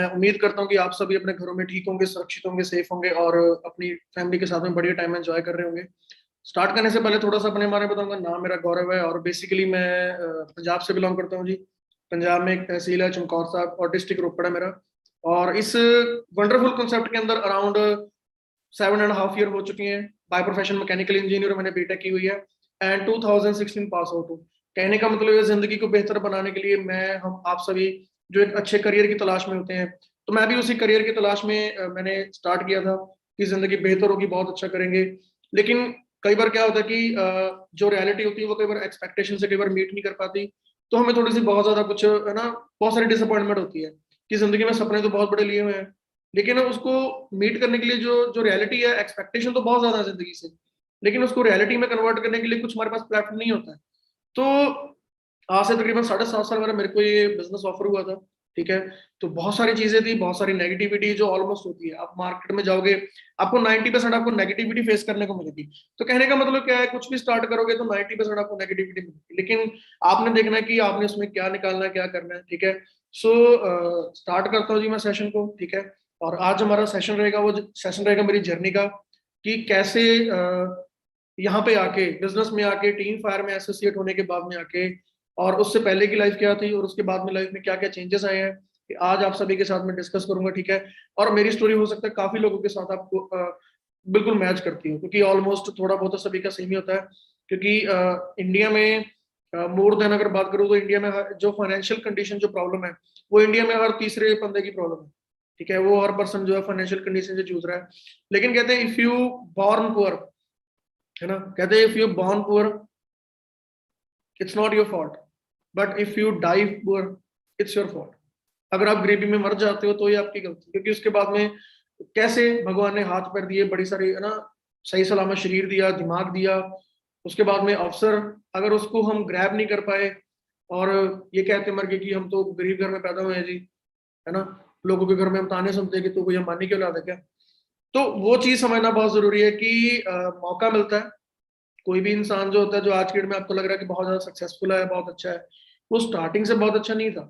मैं उम्मीद करता हूँ कि आप सभी अपने घरों में ठीक होंगे, सुरक्षित होंगे, सेफ होंगे और अपनी फैमिली के साथ में बढ़िया टाइम एंजॉय कर रहे होंगे। स्टार्ट करने से पहले थोड़ा सा अपने बारे में बताऊंगा। नाम मेरा गौरव है और बेसिकली मैं पंजाब से बिलोंग करता हूँ जी। पंजाब में एक तहसील है चमकौर साहब और डिस्ट्रिक्ट रोपड़ है मेरा। और इस वंडरफुल कॉन्सेप्ट के अंदर अराउंड 7.5 ईयर हो चुकी हैं। बाय प्रोफेशन मैकेनिकल इंजीनियर मैंने बीटेक की हुई है एंड 2016 पास आउट हूँ। कहने का मतलब है जिंदगी को बेहतर बनाने के लिए मैं हम आप सभी जो एक अच्छे करियर की तलाश में होते हैं, तो मैं भी उसी करियर की तलाश में मैंने स्टार्ट किया था कि जिंदगी बेहतर होगी, बहुत अच्छा करेंगे। लेकिन कई बार क्या होता है कि जो रियलिटी होती है वो कई बार एक्सपेक्टेशन से कई बार मीट नहीं कर पाती। तो हमें थोड़ी सी बहुत ज्यादा कुछ है ना, बहुत सारी डिसअपॉइंटमेंट होती है कि जिंदगी में सपने तो बहुत बड़े लिए हुए हैं, लेकिन उसको मीट करने के लिए जो जो रियलिटी है, एक्सपेक्टेशन तो बहुत ज्यादा है जिंदगी से, लेकिन उसको रियलिटी में कन्वर्ट करने के लिए कुछ हमारे पास प्लेटफॉर्म नहीं होता है। तो आज से तकरीबन 7.5 साल मेरे को ये बिजनेस ऑफर हुआ था। ठीक है। तो बहुत सारी चीजें थी, बहुत सारी नेगेटिविटी जो ऑलमोस्ट होती है, आप मार्केट में जाओगे आपको 90% आपको नेगेटिविटी फेस करने को मिलेगी। तो कहने का मतलब क्या है, कुछ भी स्टार्ट करोगे तो 90% आपको नेगेटिविटी मिलेगी, लेकिन आपने देखना है कि आपने उसमें क्या निकालना है, क्या करना है। ठीक है। सो स्टार्ट करता हूँ जी मैं सेशन को। ठीक है। और आज हमारा सेशन रहेगा, वो सेशन रहेगा मेरी जर्नी का, कि कैसे यहाँ पे आके बिजनेस में आके टीम फायर में एसोसिएट होने के बाद में आके, और उससे पहले की लाइफ क्या थी और उसके बाद में लाइफ में क्या क्या चेंजेस आए हैं, कि आज आप सभी के साथ में डिस्कस करूंगा। ठीक है। और मेरी स्टोरी हो सकता है काफी लोगों के साथ आपको बिल्कुल मैच करती हो, क्योंकि ऑलमोस्ट थोड़ा बहुत तो सभी का सेम ही होता है। क्योंकि इंडिया में मोर देन अगर बात करूँ तो इंडिया में जो फाइनेंशियल कंडीशन जो प्रॉब्लम है, वो इंडिया में हर तीसरे बंदे की प्रॉब्लम है। ठीक है। वो हर पर्सन जो है फाइनेंशियल कंडीशन से जूझ रहा है। लेकिन कहते हैं इफ यू बॉर्न पुअर, है ना, कहते हैं if you born poor it's not your fault, but if you die poor it's your fault. अगर आप गरीबी में मर जाते हो तो ये आपकी गलती, क्योंकि उसके बाद में कैसे भगवान ने हाथ पैर दिए, बड़ी सारी, है ना, सही सलामत शरीर दिया, दिमाग दिया, उसके बाद में अवसर, अगर उसको हम ग्रैब नहीं कर पाए और ये कहते मर गए कि हम तो गरीब घर में पैदा हुए हैं जी, है ना, लोगों के घर में हम ताने सुनते हैं कि तो कोई अंबानी क्यों औलाद है क्या। तो वो चीज समझना बहुत जरूरी है कि मौका मिलता है। कोई भी इंसान जो होता है, जो आज की डेट में आपको लग रहा है कि बहुत ज्यादा सक्सेसफुल है, बहुत अच्छा है, वो स्टार्टिंग से बहुत अच्छा नहीं था।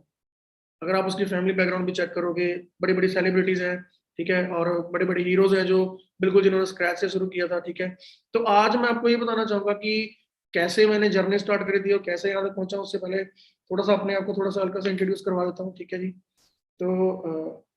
अगर आप उसकी फैमिली बैकग्राउंड भी चेक करोगे, बड़ी बड़ी सेलिब्रिटीज हैं, ठीक है, और बड़े बड़े हीरोज हैं जो बिल्कुल जिन्होंने स्क्रैच से शुरू किया था। ठीक है। तो आज मैं आपको ये बताना चाहूंगा कि कैसे मैंने जर्नी स्टार्ट करी थी और कैसे यहाँ तक पहुंचा। उससे पहले थोड़ा सा अपने आप को थोड़ा सा हल्का सा इंट्रोड्यूस करवा देता हूँ। ठीक है जी। तो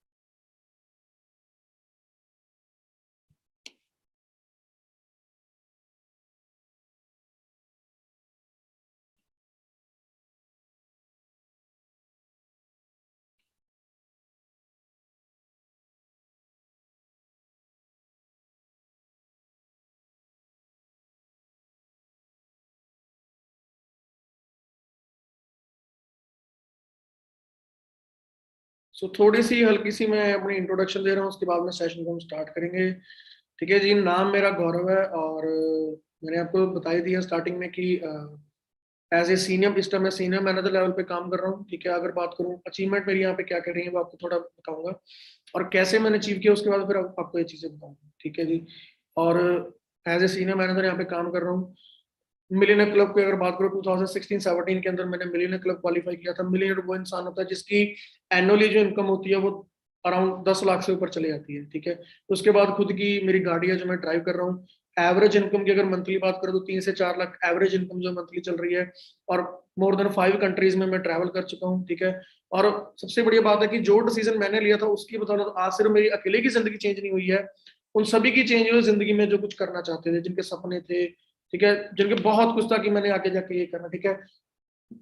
थोड़ी सी हल्की सी मैं अपनी इंट्रोडक्शन दे रहा हूँ, उसके बाद में सेशन को हम स्टार्ट करेंगे। ठीक है जी। नाम मेरा गौरव है और मैंने आपको बता ही दिया स्टार्टिंग में कि एज ए सीनियर, इस टाइम मैं सीनियर मैनेजर लेवल पे काम कर रहा हूँ। ठीक है। अगर बात करूँ अचीवमेंट मेरी यहाँ पे क्या कर रही है, वो आपको थोड़ा बताऊंगा, और कैसे मैंने अचीव किया उसके बाद फिर आपको ये चीजें बताऊंगा। ठीक है जी। और एज ए सीनियर मैनेजर यहाँ पे काम कर रहा हूँ। मिलियनर क्लब की अगर बात करूँ 2016-17 के अंदर मैंने मिलियनर क्लब क्वालिफाई किया था। मिलियनर वो इंसान होता है जिसकी एनुअली जो इनकम होती है वो अराउंड 10 लाख से ऊपर चली जाती है। ठीक है। उसके बाद खुद की मेरी गाड़ी है जो मैं ड्राइव कर रहा हूँ। एवरेज इनकम की अगर मंथली बात करूँ तो 3 से 4 लाख एवरेज इनकम जो मंथली चल रही है, और मोर देन 5 कंट्रीज में मैं ट्रैवल कर चुका हूँ। ठीक है। और सबसे बढ़िया बात है कि जो डिसीजन मैंने लिया था उसकी बदौलत आज सिर्फ मेरी अकेले की जिंदगी चेंज नहीं हुई है, उन सभी की चेंज हुई जिंदगी में जो कुछ करना चाहते थे, जिनके सपने थे। ठीक है। जिनके बहुत कुछ था कि मैंने आगे जाके ये करना। ठीक है।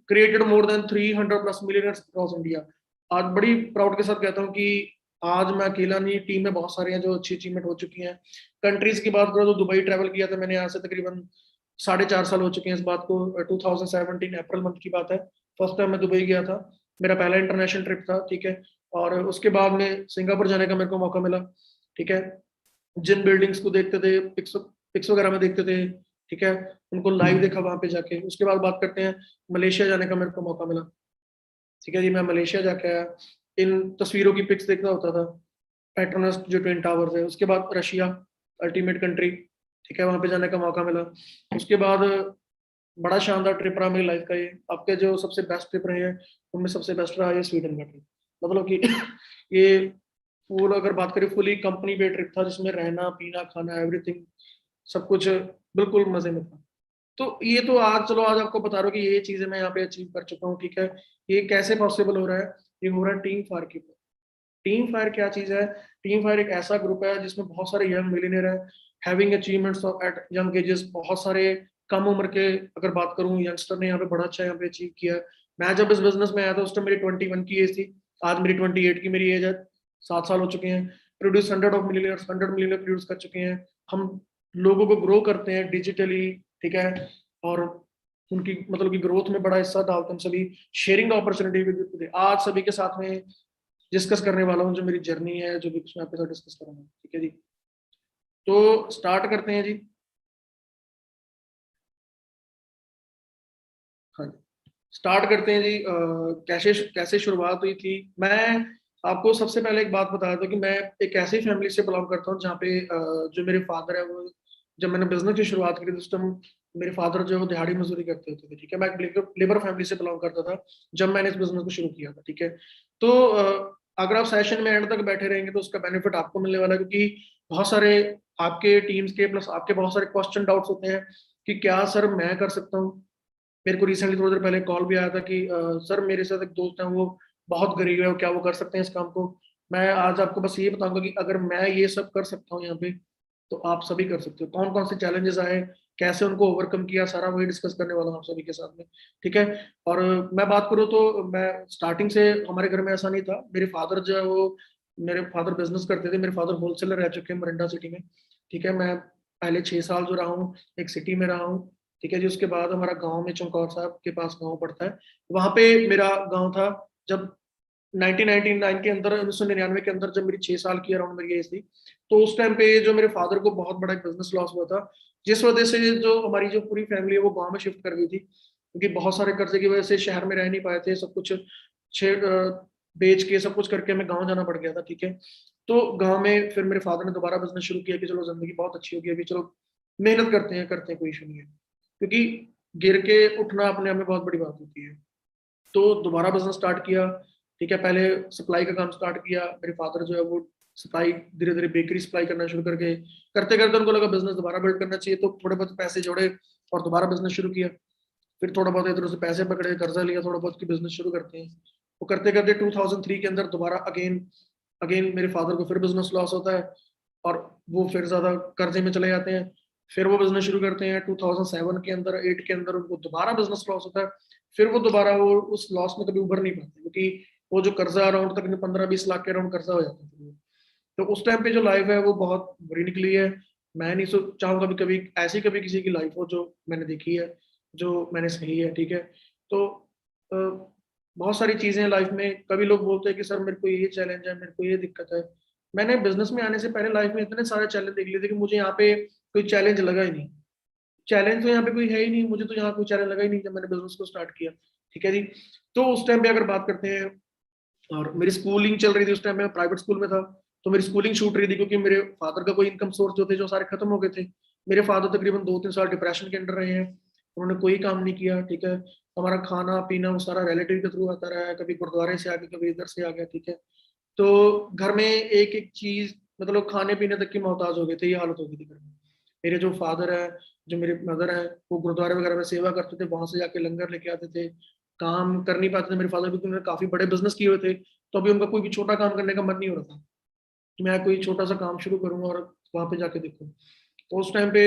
Created more than 300+ millionaires across India. आज बड़ी प्राउड के साथ कहता हूँ कि आज मैं अकेला नहीं, टीम में बहुत सारे हैं जो अच्छी अचीवमेंट हो चुकी हैं। कंट्रीज की बात करो तो दुबई ट्रैवल किया था मैंने, यहाँ से तकरीबन 4.5 साल हो चुके हैं इस बात को। 2017 अप्रैल मंथ की बात है, फर्स्ट टाइम मैं दुबई गया था। मेरा पहला इंटरनेशनल ट्रिप था। ठीक है। और उसके बाद में सिंगापुर जाने का मेरे को मौका मिला। ठीक है। जिन बिल्डिंग्स को देखते थे, पिक्स पिक्स वगैरह में देखते थे। ठीक है। उनको लाइव देखा वहां पे जाके। उसके बाद बात करते हैं, मलेशिया जाने का मेरे को मौका मिला। ठीक है जी। मैं मलेशिया जाके आया, इन तस्वीरों की पिक्स देखता होता था, पेट्रोनस जो ट्विन टावर्स है। उसके बाद रशिया, अल्टीमेट कंट्री। ठीक है। वहां पे जाने का मौका मिला। उसके बाद बड़ा शानदार ट्रिप रहा मेरी लाइफ का ये। आपके जो सबसे बेस्ट ट्रिप रहे हैं उनमें सबसे बेस्ट रहा ये स्वीडन का ट्रिप। मतलब कि ये फुल, अगर बात करें फुली कंपनी पे ट्रिप था, जिसमें रहना पीना खाना एवरीथिंग सब कुछ बिल्कुल मजे में था। तो ये तो आज, चलो आज आपको बता रहा हूँ कि ये चीजें मैं यहाँ पे अचीव कर चुका हूँ, ठीक है। ये कैसे पॉसिबल हो रहा है? ये हो रहा है टीम फायर के ऊपर। टीम फायर क्या चीज है? टीम फायर एक ऐसा ग्रुप है जिसमें बहुत सारे यंग मिलियनर है, having achievements at young ages. बहुत सारे कम उम्र के, अगर बात करूं, यंगस्टर ने यहाँ पे बड़ा अच्छा यहाँ पे अचीव किया है। मैं जब इस बिजनेस में आया था उस टाइम मेरी 21 की एज थी, आज मेरी 28 की मेरी एज है। 7 साल हो चुके हैं। Produce 100 of millionaires, 100 millionaire produce कर चुके हैं हम। लोगों को ग्रो करते हैं डिजिटली, ठीक है। और उनकी मतलब की ग्रोथ में बड़ा हिस्सा डालते हैं हम सभी। शेयरिंग अपॉर्चुनिटी विद आज सभी के साथ में डिस्कस करने वाला हूँ, जो मेरी जर्नी है, जो भी कुछ मैं आपके साथ डिस्कस करूंगा, ठीक है जी। तो स्टार्ट करते हैं जी। हाँ जी, स्टार्ट करते हैं जी। कैसे कैसे शुरुआत हुई थी? मैं आपको सबसे पहले एक बात बता दूं कि मैं एक ऐसी फैमिली से बिलोंग करता हूँ जहाँ पे जो मेरे फादर है वो, जब मैंने बिजनेस की शुरुआत करी थी उस टाइम मेरे फादर जो है वो दिहाड़ी मजदूरी करते होते थे, ठीक है। मैं एक लेबर फैमिली से बिलोंग करता था जब मैंने इस बिजनेस को शुरू किया था, ठीक है। तो अगर आप सेशन में एंड तक बैठे रहेंगे तो उसका बेनिफिट आपको मिलने वाला है, क्योंकि बहुत सारे आपके टीम्स के प्लस आपके बहुत सारे क्वेश्चन डाउट्स होते हैं कि क्या सर मैं कर सकता हूँ। मेरे को रिसेंटली थोड़ी देर पहले कॉल भी आया था कि सर मेरे साथ एक दोस्त है, वो बहुत गरीब है, क्या वो कर सकते हैं इस काम को? मैं आज आपको बस ये बताऊंगा कि अगर मैं ये सब कर सकता हूँ यहाँ पे, तो आप सभी कर सकते हो। कौन कौन से चैलेंजेस आए, कैसे उनको ओवरकम किया, सारा वही डिस्कस करने वाला हूँ आप सभी के साथ में, ठीक है। और मैं बात करूँ तो मैं स्टार्टिंग से, हमारे घर में ऐसा नहीं था। मेरे फादर जो है वो, मेरे फादर बिजनेस करते थे। मेरे फादर होलसेलर रह चुके हैं मरिंडा सिटी में, ठीक है। मैं पहले 6 साल जो रहा हूँ एक सिटी में रहा हूँ, ठीक है जी। उसके बाद हमारा गांव में चमकौर साहब के पास गांव पड़ता है, वहां पे मेरा गांव था। जब 1999 के अंदर, 1999 के अंदर, जब मेरी 6 साल की अराउंड मेरी एज थी, तो उस टाइम पे जो मेरे फादर को बहुत बड़ा एक बिजनेस लॉस हुआ था, जिस वजह से जो हमारी जो पूरी फैमिली है वो गांव में शिफ्ट कर गई थी, क्योंकि बहुत सारे कर्जे की वजह से शहर में रह नहीं पाए थे। सब कुछ बेच के सब कुछ करके हमें गाँव जाना पड़ गया था, ठीक है। तो गाँव में फिर मेरे फादर ने दोबारा बिजनेस शुरू किया कि चलो जिंदगी बहुत अच्छी होगी अभी, चलो मेहनत करते हैं, कोई इशू नहीं है। क्योंकि गिर के उठना अपने आप में बहुत बड़ी बात होती है। तो दोबारा बिजनेस स्टार्ट किया, ठीक है। पहले सप्लाई का काम स्टार्ट किया। मेरे फादर जो है वो सप्लाई, धीरे धीरे बेकरी सप्लाई करना शुरू करके, करते करते उनको लगा बिजनेस दोबारा बिल्ड करना चाहिए, तो थोड़े बहुत पैसे जोड़े और दोबारा बिजनेस शुरू किया। फिर थोड़ा बहुत इधर से पैसे पकड़े, कर्जा लिया थोड़ा बहुत, की बिजनेस शुरू करते हैं। वो करते करते 2003 के अंदर दोबारा अगेन अगेन मेरे फादर को फिर बिजनेस लॉस होता है, और वो फिर ज्यादा कर्जे में चले जाते हैं। फिर वो बिजनेस शुरू करते हैं 2007 के अंदर, 8 के अंदर उनको दोबारा बिजनेस लॉस होता है। फिर वो दोबारा वो उस लॉस में कभी उभर नहीं पाते, क्योंकि वो जो कर्जा अराउंड तक 15-20 लाख के अराउंड कर्जा हो जाता है। तो उस टाइम पे जो लाइफ है वो बहुत बुरी निकली है। मैं नहीं सोच चाहूंगा भी कभी ऐसी कभी किसी की लाइफ हो जो मैंने देखी है, जो मैंने सही है, ठीक है। तो अ, बहुत सारी चीजें लाइफ में, कभी लोग बोलते हैं कि सर मेरे को ये चैलेंज है, मेरे को ये दिक्कत है। मैंने बिजनेस में आने से पहले लाइफ में इतने सारे चैलेंज देख लिए थे कि मुझे यहाँ पे कोई चैलेंज लगा ही नहीं। चैलेंज तो यहाँ पे कोई है ही नहीं, मुझे तो यहाँ कोई चैलेंज लगा ही नहीं जब मैंने बिजनेस को स्टार्ट किया, ठीक है जी। तो उस टाइम पे अगर बात करते हैं, और मेरी स्कूलिंग चल रही थी उस टाइम, मैं प्राइवेट स्कूल में था, तो मेरी स्कूलिंग छूट रही थी क्योंकि मेरे फादर का कोई इनकम सोर्स जो थे जो सारे खत्म हो गए थे। मेरे फादर तकरीबन 2-3 साल डिप्रेशन के अंदर रहे हैं, उन्होंने कोई काम नहीं किया, ठीक है। हमारा खाना पीना वो सारा रिलेटिव के थ्रू आता रहा है, कभी गुरुद्वारे से आ गया, कभी इधर से आ गया, ठीक है। तो घर में एक एक चीज, मतलब खाने पीने तक की मोहताज हो गए थे, ये हालत हो गई थी घर में। मेरे जो फादर है, जो मेरे मदर है, वो गुरुद्वारे वगैरह में सेवा करते थे, वहां से जाके लंगर लेके आते थे। काम कर नहीं पाते थे मेरे फादर, क्योंकि उन्होंने काफी बड़े बिजनेस किए हुए थे। तो अभी उनका कोई भी छोटा काम करने का मन नहीं हो रहा था कि मैं कोई छोटा सा काम शुरू करूँ और वहां पे जाके देखूँ। तो उस टाइम पे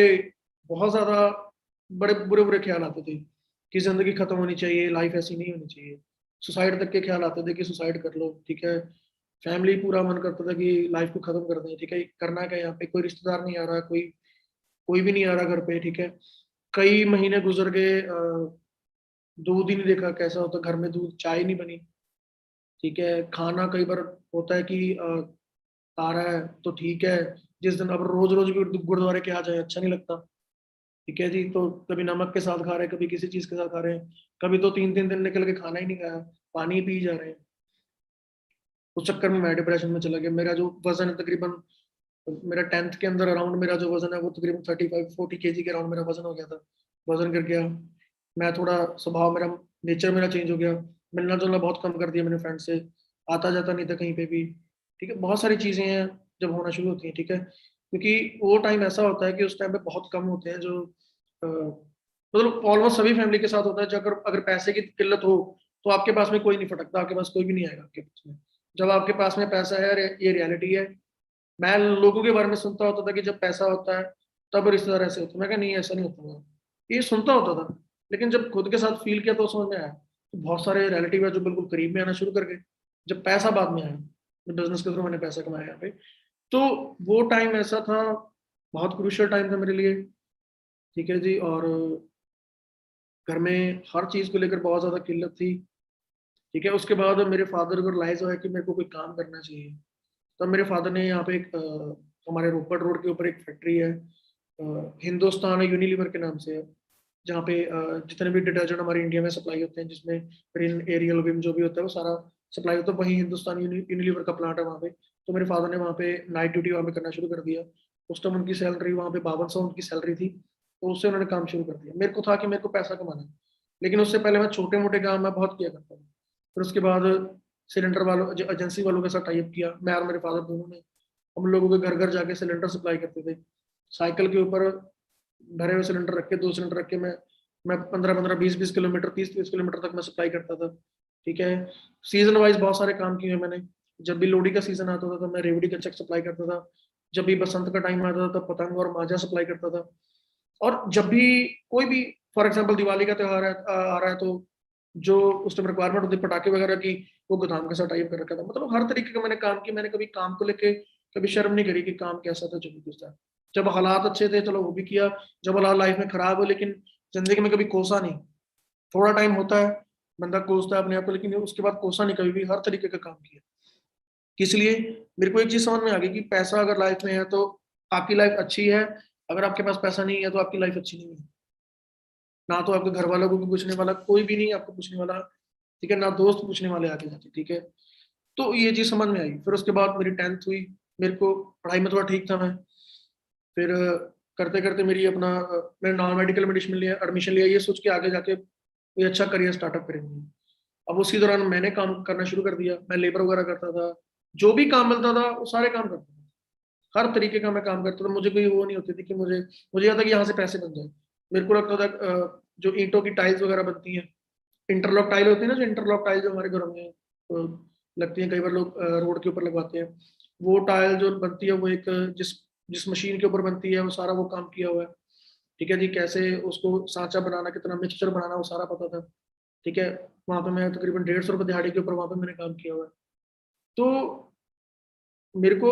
बहुत ज्यादा बड़े बुरे बुरे ख्याल आते थे कि जिंदगी खत्म होनी चाहिए, लाइफ ऐसी नहीं होनी चाहिए। सुसाइड तक के ख्याल आते थे कि सुसाइड कर लो, ठीक है। फैमिली पूरा मन करता था कि लाइफ को खत्म कर दें, ठीक है। करना क्या, यहाँ पे कोई रिश्तेदार नहीं आ रहा, कोई कोई भी नहीं आ रहा घर पे, ठीक है। कई महीने गुजर गए, दूध ही नहीं देखा कैसा होता घर में, दूध चाय नहीं बनी, ठीक है। खाना कई बार होता है कि आ रहा है तो ठीक है, जिस दिन अब रोज रोज भी गुरुद्वारे के आ जाए अच्छा नहीं लगता, ठीक है जी। तो कभी नमक के साथ खा रहे हैं, कभी किसी चीज के साथ खा रहे हैं, कभी तो 3-3 दिन निकल के खाना ही नहीं खाया, पानी ही पी जा रहे हैं। उस चक्कर में मैं डिप्रेशन में चला गया। मेरा जो वजन है तकरीबन, मेरा 10th के अंदर अराउंड मेरा जो वजन है वो तकरीबन 35-40 kg के अराउंड मेरा वजन हो गया था। वजन गिर गया। मैं थोड़ा स्वभाव मेरा, नेचर मेरा चेंज हो गया। मिलना जुलना बहुत कम कर दिया मैंने फ्रेंड से, आता जाता नहीं था कहीं पे भी। ठीक है, बहुत सारी चीजें हैं जब होना शुरू होती हैं, ठीक है, क्योंकि वो टाइम ऐसा होता है कि उस टाइम पे बहुत कम होते हैं जो मतलब ऑलमोस्ट सभी फैमिली के साथ होता है, जब अगर अगर पैसे की किल्लत हो तो आपके पास में कोई नहीं फटकता, आपके पास कोई भी नहीं आएगा आपके पास में। जब आपके पास में पैसा है, ये रियलिटी है। मैं लोगों के बारे में सुनता होता था कि जब पैसा होता है तब रिश्तेदार ऐसे होते हैं, मैं कहा नहीं ऐसा नहीं होता, ये सुनता होता था, लेकिन जब खुद के साथ फील किया तो समझ में आया। तो बहुत सारे रिलेटिव है जो बिल्कुल करीब में आना शुरू कर गए जब पैसा बाद में आया, बिजनेस के थ्रू मैंने पैसा कमाया यहाँ पे। तो वो टाइम ऐसा था, बहुत क्रूशियल टाइम था मेरे लिए, ठीक है जी। और घर में हर चीज को लेकर बहुत ज्यादा किल्लत थी, ठीक है। उसके बाद मेरे फादर को रियलाइज हुआ कि मेरे को कोई काम करना चाहिए। तब मेरे फादर ने यहाँ पे एक हमारे रोपड़ रोड के ऊपर एक फैक्ट्री है, हिंदुस्तान यूनिलीवर के नाम से है, जहाँ पे जितने भी डिटर्जेंट हमारे इंडिया में सप्लाई होते हैं, जिसमें रिन एरियल विम जो भी होता है वो सारा सप्लाई होता है, वही हिंदुस्तान यूनिलीवर का प्लांट है वहाँ पे। तो मेरे फादर ने वहाँ पे नाइट ड्यूटी वहाँ पे करना शुरू कर दिया। उस टाइम उनकी सैलरी वहाँ पे 5200 उनकी सैलरी थी, तो उससे उन्होंने काम शुरू कर दिया। मेरे को था कि मेरे को पैसा कमाना है, लेकिन उससे पहले मैं छोटे मोटे काम मैं बहुत किया करता था। फिर उसके बाद सिलेंडर वालों जो एजेंसी वालों के साथ टाइप किया, मैं और मेरे फादर दोनों ने। हम लोगों के घर घर जाके सिलेंडर सप्लाई करते थे, साइकिल के ऊपर भरे हुए सिलेंडर रख के, 2 सिलेंडर रख के मैं 15-15 20-20 किलोमीटर 30-30 किलोमीटर तक मैं सप्लाई करता था, ठीक है। सीजन वाइज बहुत सारे काम किए मैंने। जब भी लोहड़ी का सीजन आता था तो मैं रेवड़ी का चक सप्लाई करता था। जब भी बसंत का टाइम आता था तब पतंग और माजा सप्लाई करता था। और जब भी कोई भी फॉर एग्जाम्पल दिवाली का त्योहार आ रहा है तो जो उस टाइम रिक्वायरमेंट होती है पटाखे वगैरह की, वो गोदाम के साथ टाइप कर रखा था। मतलब हर तरीके का मैंने काम किया, मैंने कभी काम को लेके कभी शर्म नहीं करी कि काम कैसा था, जो भी कुछ था। जब हालात अच्छे थे चलो वो भी किया, जब हालात लाइफ में खराब हो, लेकिन जिंदगी में कभी कोसा नहीं। थोड़ा टाइम होता है बंदा कोसता है अपने आप को, लेकिन उसके बाद कोसा नहीं कभी भी, हर तरीके का काम किया। इसलिए मेरे को एक चीज समझ में आ गई कि पैसा अगर लाइफ में है तो आपकी लाइफ अच्छी है, अगर आपके पास पैसा नहीं है तो आपकी लाइफ अच्छी नहीं है। ना तो आपके घर वालों को पूछने वाला कोई भी नहीं आपको पूछने वाला, ठीक है, ना दोस्त पूछने वाले आगे जाके, ठीक है। तो ये चीज समझ में आई। फिर उसके बाद मेरी 10th हुई, मेरे को पढ़ाई में थोड़ा ठीक था मैं। फिर करते करते मेरी अपना मैंने नॉन मेडिकल में एडमिशन लिया, ये सोच के आगे जाके कोई अच्छा करियर स्टार्टअप करेंगे। अब उसी दौरान मैंने काम करना शुरू कर दिया, मैं लेबर वगैरह करता था, जो भी काम मिलता था वो सारे काम करता था, हर तरीके का मैं काम करता था। मुझे कोई वो नहीं होती थी कि मुझे मुझे यह था कि यहाँ से पैसे बन जाए। मेरे को लगता था जो ईंटों की टाइल्स वगैरह बनती हैं, इंटरलॉक टाइल होती है ना, जो इंटरलॉक टाइल जो हमारे घरों में लगती है, कई बार लोग रोड के ऊपर लगवाते हैं, वो टाइल जो बनती है वो एक जिस जिस मशीन के ऊपर बनती है वो सारा वो काम किया हुआ है, ठीक है जी। कैसे उसको सांचा बनाना, कितना मिक्सचर बनाना, वो सारा पता था, ठीक है। वहां पे मैं तकरीबन 150 रुपये दिहाड़ी के ऊपर वहां पे मैंने काम किया हुआ है। तो मेरे को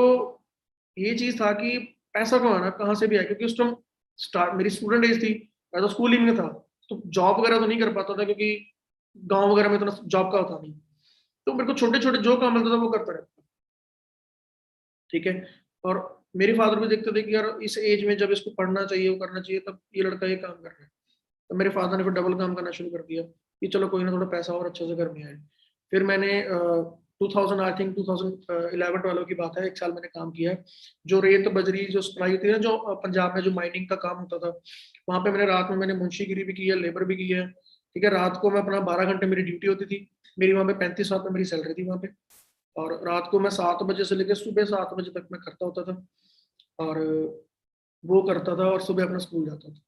ये चीज था कि पैसा कमाना कहाँ से भी है, क्योंकि उस टाइम स्टार्ट मेरी स्टूडेंट एज थी, मैं तो स्कूलिंग में था, तो जॉब वगैरह तो नहीं कर पाता था क्योंकि गांव वगैरह में इतना जॉब का होता नहीं। तो मेरे को छोटे छोटे जो काम मिलता था वो करता रहता, ठीक है। और मेरे फादर भी देखते थे कि यार इस एज में जब इसको पढ़ना चाहिए वो करना चाहिए, तब ये लड़का ये काम कर रहा है। तो मेरे फादर ने फिर डबल काम करना शुरू कर दिया कि चलो कोई ना, थोड़ा पैसा और अच्छे से घर में आए। फिर मैंने 2000 आई थिंक 2011 वालों की बात है, 1 साल मैंने काम किया है। जो रेत बजरी जो सप्लाई होती है ना, जो पंजाब में जो माइनिंग का काम होता था, वहां पे मैंने रात में मैंने मुंशीगिरी भी की है, लेबर भी की है, ठीक है। रात को मैं अपना 12 घंटे मेरी ड्यूटी होती थी, मेरी वहां पे 35,000 मेरी सैलरी थी वहां पे। और रात को मैं 7 बजे से लेकर सुबह 7 बजे तक मैं करता होता था, और वो करता था और सुबह अपना स्कूल जाता था।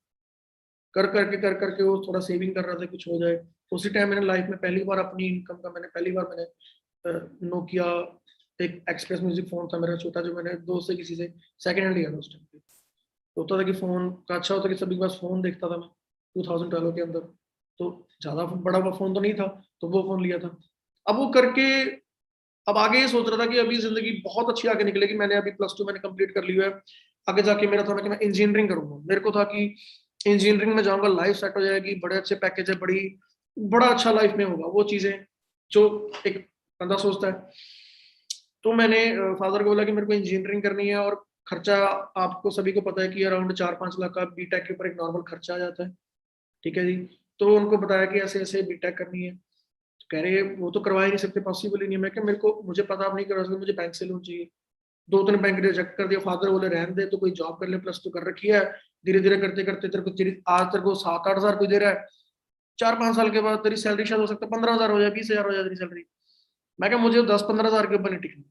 कर करके वो थोड़ा सेविंग कर रहा था कुछ हो जाए। उसी टाइम मैंने लाइफ में पहली बार अपनी इनकम का मैंने पहली बार मैंने नोकिया एक एक्सप्रेस म्यूजिक फोन था मेरा छोटा, जो मैंने दोस्त से किसी से सेकंड हैंड लिया था उस टाइम पे। तो होता था कि फोन का अच्छा होता कि सभी के पास फोन देखता था मैं 2012 के अंदर। तो ज्यादा बड़ा फोन तो नहीं था, तो वो फोन लिया था। अब वो करके अब आगे ये सोच रहा था कि अभी जिंदगी बहुत अच्छी आगे निकलेगी। मैंने अभी +2 मैंने कंप्लीट कर लिया है। आगे जाके मेरा था कि मैं इंजीनियरिंग करूंगा, मेरे को था कि इंजीनियरिंग में जाऊंगा, लाइफ सेट हो जाएगी, बड़े अच्छे पैकेज है, बड़ा अच्छा लाइफ में होगा, वो चीजें जो एक बंदा सोचता है। तो मैंने फादर को बोला कि मेरे को इंजीनियरिंग करनी है, और खर्चा आपको सभी को पता है कि अराउंड 4-5 लाख का बीटेक के ऊपर एक नॉर्मल खर्चा आ जाता है, ठीक है जी। तो उनको बताया कि ऐसे ऐसे बीटेक करनी है, तो कह रहे वो तो करवा ही नहीं सकते, पॉसिबल ही नहीं है। मैं क्या, मेरे को मुझे पता आप नहीं करवा सकते, मुझे बैंक से लोन चाहिए। 2-3 बैंक रिजेक्ट कर दिया। फादर बोले रहने दे, तो कोई जॉब कर ले, +2 कर रखी है, धीरे धीरे करते करते आज तेरे को 7-8 हजार कोई दे रहा है, 4-5 साल के बाद तेरी सैलरी शायद हो सकता है 15 हजार हो जाए, 20 हजार हो जाए तेरी सैलरी। मैं क्या, मुझे 10-15 हजार के ऊपर नहीं टिकना,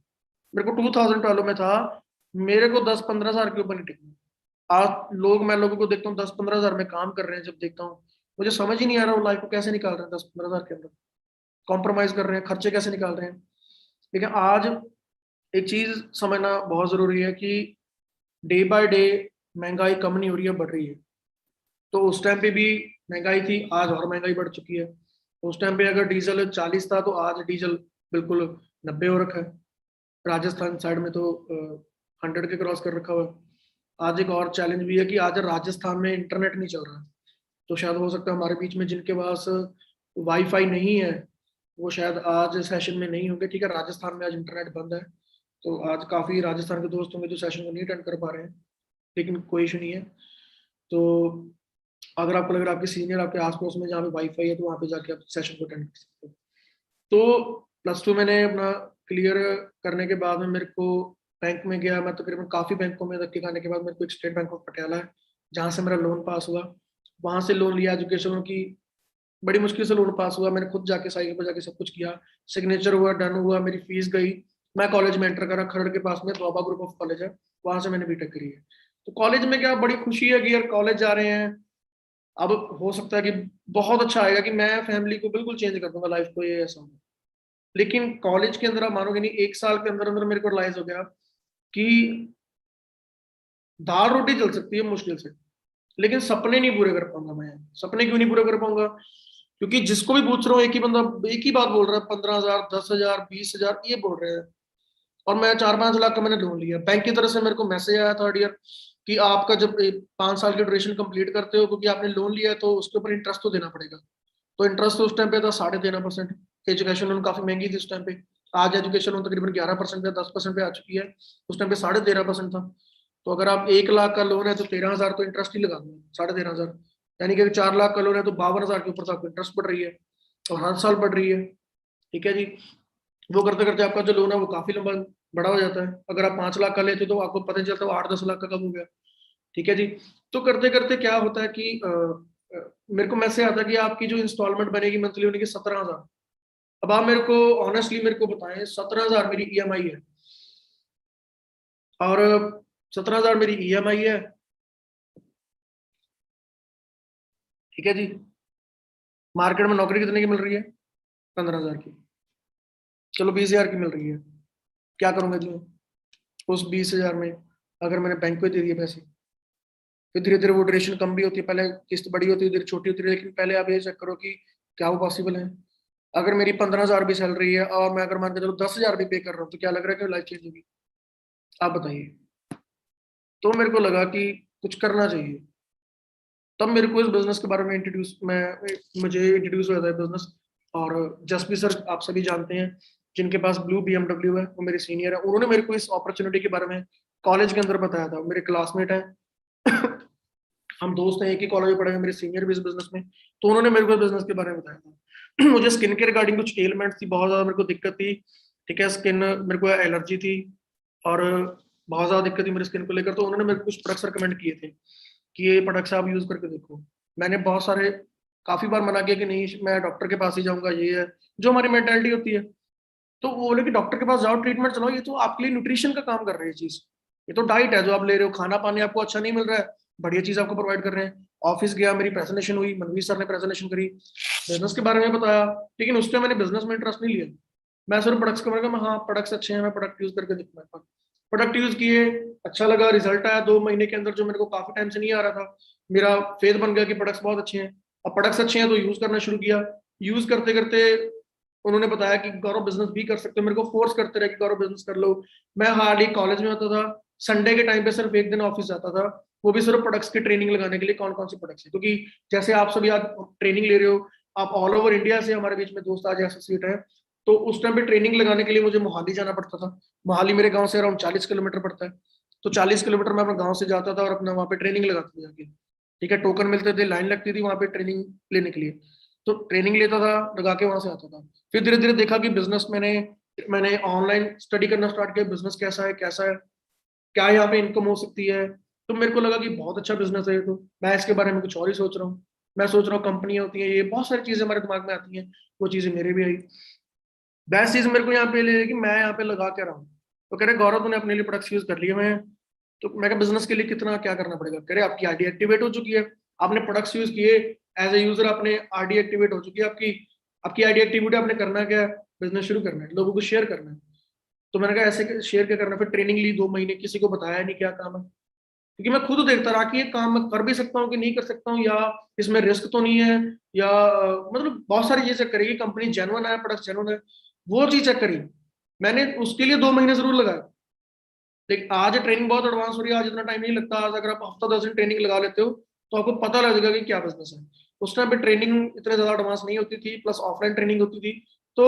मेरे को 2012 में था, मेरे को 10-15 हजार के ऊपर नहीं टिकना। आज मैं लोगों को देखता हूँ 10-15 हजार में काम कर रहे हैं, जब देखता हूँ मुझे समझ ही नहीं आ रहा वो लाइफ को कैसे निकाल रहे हैं 10-15 हजार के अंदर, कॉम्प्रोमाइज कर रहे हैं, खर्चे कैसे निकाल रहे हैं। लेकिन आज एक चीज समझना बहुत जरूरी है कि डे बाय डे महंगाई कम नहीं हो रही है, बढ़ रही है। तो उस टाइम पे भी महंगाई थी, आज और महंगाई बढ़ चुकी है। उस टाइम पे अगर डीजल 40 था तो आज डीजल बिल्कुल 90 हो रखा है। राजस्थान साइड में तो 100 के क्रॉस कर रखा हुआ है। आज एक और चैलेंज भी है कि आज राजस्थान में इंटरनेट नहीं चल रहा है। तो शायद हो सकता है हमारे बीच में जिनके पास वाईफाई नहीं है वो शायद आज सेशन में नहीं होंगे। ठीक है, राजस्थान में आज इंटरनेट बंद है, तो आज काफी राजस्थान के दोस्त होंगे जो सेशन को नहीं अटेंड कर पा रहे हैं, लेकिन कोई इशू नहीं है। तो अगर आपको लग रहा है आपके सीनियर आपके आसपास में जहाँ पे वाईफाई है तो वहाँ पे जाके आप सेशन को अटेंड कर सकते हो। तो +2 मैंने अपना क्लियर करने के बाद में मेरे को बैंक में गया। मैं तकरीबन काफी बैंकों में धक्के खाने के बाद मेरे को एक स्टेट बैंक ऑफ पटियाला है जहाँ से मेरा लोन पास हुआ। वहां से लोन लिया एजुकेशन लोन की, बड़ी मुश्किल से लोन पास हुआ। मैंने खुद जाके साइकिल पर जाके सब कुछ किया, सिग्नेचर हुआ, डन हुआ, मेरी फीस गई। मैं कॉलेज में एंटर करा, खरड़ के पास में द्वाबा ग्रुप ऑफ कॉलेज है, वहां से मैंने बीटेक करी है। तो कॉलेज में क्या बड़ी खुशी है कि यार कॉलेज जा रहे हैं। अब हो सकता है कि बहुत अच्छा आएगा कि मैं फैमिली को बिल्कुल चेंज कर दूंगा, लाइफ को, ये ऐसा होगा। लेकिन कॉलेज के अंदर आप मानोगे नहीं, 1 साल के अंदर अंदर मेरे को रियलाइज हो गया कि दाल रोटी चल सकती है मुश्किल से, लेकिन सपने नहीं पूरे कर पाऊंगा मैं। सपने क्यों नहीं पूरे कर पाऊंगा? क्योंकि जिसको भी पूछ रहा हूँ एक ही बंदा एक ही बात बोल रहा है, 15,000, 10,000, 20,000 ये बोल रहे हैं। और मैं 4-5 लाख का मैंने लोन लिया बैंक की तरफ से। मेरे को मैसेज आया थर्ड ईयर कि आपका जब 5 साल की ड्यूरेशन कंप्लीट करते हो, क्योंकि आपने लोन लिया है तो उसके ऊपर इंटरेस्ट तो देना पड़ेगा। तो इंटरेस्ट तो उस टाइम पे था 13.5%। एजुकेशन लोन काफी महंगी थी उस टाइम पे। आज एजुकेशन लोन तकरीबन 11% पे 10% पे आ चुकी है। उस टाइम पे 13.5% था। तो अगर आप 1 लाख का लोन है तो 13,000 तो इंटरेस्ट ही लगा दो, 13,500। यानी कि 4 लाख का लोन है तो 52,000 के ऊपर तो आपको इंटरेस्ट बढ़ रही है, और हर साल बढ़ रही है। ठीक है जी। वो करते करते आपका जो लोन है वो काफी लंबा बड़ा हो जाता है। अगर आप 5 लाख का लेते हो तो आपको पता नहीं चलता वो 8-10 लाख का कब हो गया। ठीक है जी। तो करते करते क्या होता है कि मेरे को मैसेज आता है कि आपकी जो इंस्टॉलमेंट बनेगी मंथली होने की 17,000। अब आप मेरे को ऑनेस्टली मेरे को बताएं, 17,000 मेरी ईएमआई है, और 17,000 मेरी ईएमआई है। ठीक है जी। मार्केट में नौकरी कितने की मिल रही है? 15,000 की। चलो 20,000 की मिल रही है, क्या करूंगा जी मैं? उस 20,000 में अगर मैंने बैंक को दे दिए पैसे, फिर धीरे धीरे वो ड्यूरेशन कम भी होती है, पहले किस्त बड़ी होती है धीरे छोटी होती है, लेकिन पहले आप ये चेक करो कि क्या वो पॉसिबल है। अगर मेरी 15,000 भी सैलरी है और मैं अगर मान के चलो 10,000 भी पे कर रहा हूँ, तो क्या लग रहा है कि लाइफ चेंज होगी? आप बताइए। तो मेरे को लगा कि कुछ करना चाहिए। तब मेरे को इस बिजनेस के बारे में इंट्रोड्यूस मैं मुझे इंट्रोड्यूस हुआ था बिजनेस। और जसपी सर आप सभी जानते हैं, जिनके पास ब्लू BMW है, वो मेरे सीनियर है। उन्होंने मेरे को इस अपॉर्चुनिटी के बारे में कॉलेज के अंदर बताया था। मेरे क्लासमेट है, हम दोस्त हैं, एक ही कॉलेज में पढ़े हैं, मेरे सीनियर भी इस बिजनेस में। तो उन्होंने मेरे को बिजनेस के बारे में बताया था। मुझे स्किन के रिगार्डिंग कुछ एलिमेंट्स थी, बहुत ज्यादा मेरे को दिक्कत थी। ठीक है, स्किन मेरे को एलर्जी थी, और बहुत ज्यादा दिक्कत थी मेरी स्किन को लेकर। तो उन्होंने मेरे को कुछ प्रोडक्ट्स रिकमेंड किए थे कि ये प्रोडक्ट्स आप यूज करके देखो। मैंने बहुत सारे काफी बार मना किया कि नहीं मैं डॉक्टर के पास ही जाऊंगा, ये है जो हमारी मेंटेलिटी होती है। तो वो बोले कि डॉक्टर के पास जाओ, ट्रीटमेंट चलाओ, ये तो आपके लिए न्यूट्रिशन का काम कर रही है चीज। ये तो डाइट है जो आप ले रहे हो, खाना पानी आपको अच्छा नहीं मिल रहा है, बढ़िया चीज आपको प्रोवाइड कर रहे हैं। ऑफिस गया, मेरी प्रेजेंटेशन हुई, मनवीर सर ने प्रेजेंटेशन करी, बिजनेस के बारे में बताया। लेकिन उस टाइम मैंने बिजनेस में इंटरेस्ट नहीं लिया। मैं सिर्फ प्रोडक्ट्स के बारे में, हाँ प्रोडक्ट्स अच्छे हैं, मैं प्रोडक्ट यूज करके दिखूंगा। प्रोडक्ट यूज किए, अच्छा लगा, रिजल्ट आया 2 महीने के अंदर जो मेरे को काफी टाइम से नहीं आ रहा था। मेरा फेथ बन गया कि प्रोडक्ट्स बहुत अच्छे हैं। अब प्रोडक्ट्स अच्छे हैं तो यूज करना शुरू किया। यूज करते करते उन्होंने बताया कि गौरव बिजनेस भी कर सकते हो, मेरे को फोर्स करते रहे कि गौरव बिजनेस कर लो। मैं हार्डली कॉलेज में होता था, संडे के टाइम पे सिर्फ एक दिन ऑफिस जाता था, वो भी सिर्फ प्रोडक्ट्स की ट्रेनिंग लगाने के लिए, कौन कौन सी प्रोडक्ट्स है। क्योंकि जैसे आप सभी आज ट्रेनिंग ले रहे हो, आप ऑल ओवर इंडिया से, हमारे बीच में दोस्त आज एसोसिएट है, तो उस टाइम पे ट्रेनिंग लगाने के लिए मुझे मोहाली जाना पड़ता था। मोहाली मेरे गांव से अराउंड 40 किलोमीटर पड़ता है। तो 40 किलोमीटर मैं अपने गाँव से जाता था और अपना वहाँ पे ट्रेनिंग लगाता था जाके। ठीक है, टोकन मिलते थे, लाइन लगती थी वहाँ पे ट्रेनिंग लेने के लिए। तो ट्रेनिंग लेता था, लगा के वहां से आता था। फिर धीरे धीरे देखा कि बिजनेस मैंने मैंने ऑनलाइन स्टडी करना स्टार्ट किया, बिजनेस कैसा है, कैसा है, क्या यहाँ पे इनकम हो सकती है। तो मेरे को लगा कि बहुत अच्छा बिजनेस है ये, तो मैं इसके बारे में कुछ और ही सोच रहा हूँ। मैं सोच रहा हूँ कंपनियां होती है, ये बहुत सारी चीजें हमारे दिमाग में आती हैं, वो चीजें मेरे भी आई। बेस्ट चीज मेरे को यहाँ पे ले कि मैं यहाँ पे लगा के रहा हूँ। तो कह रहे गौरव तूने अपने लिए प्रोडक्ट्स यूज कर लिए। मैं तो मैं क्या बिजनेस के लिए कितना क्या करना पड़ेगा? कह रहे आपकी आरडी एक्टिवेट हो चुकी है, आपने प्रोडक्ट्स यूज किए, एज ए यूजर आपने आरडी एक्टिवेट हो चुकी है आपकी। आपकी आरडी एक्टिविटी आपने करना क्या है? बिजनेस शुरू करना है, लोगों को शेयर करना है। तो मैंने कहा ऐसे शेयर क्या करना? फिर ट्रेनिंग ली 2 महीने, किसी को बताया नहीं क्या काम है, क्योंकि मैं खुद देखता रहा कि ये काम मैं कर भी सकता हूँ कि नहीं कर सकता हूँ, या इसमें रिस्क तो नहीं है, या मतलब बहुत सारी चीजें चेक करेगी, कंपनी जेन्युइन है, प्रोडक्ट जेन्युइन है, वो चीज चेक करी। मैंने उसके लिए 2 महीने जरूर लगाए। लेकिन आज ट्रेनिंग बहुत एडवांस हो रही है, आज इतना टाइम नहीं लगता। आज अगर आप हफ्ता 10 दिन ट्रेनिंग लगा लेते हो तो आपको पता लग जाएगा कि क्या बिजनेस है। उस टाइम पे ट्रेनिंग इतने ज्यादा एडवांस नहीं होती थी, प्लस ऑफलाइन ट्रेनिंग होती थी। तो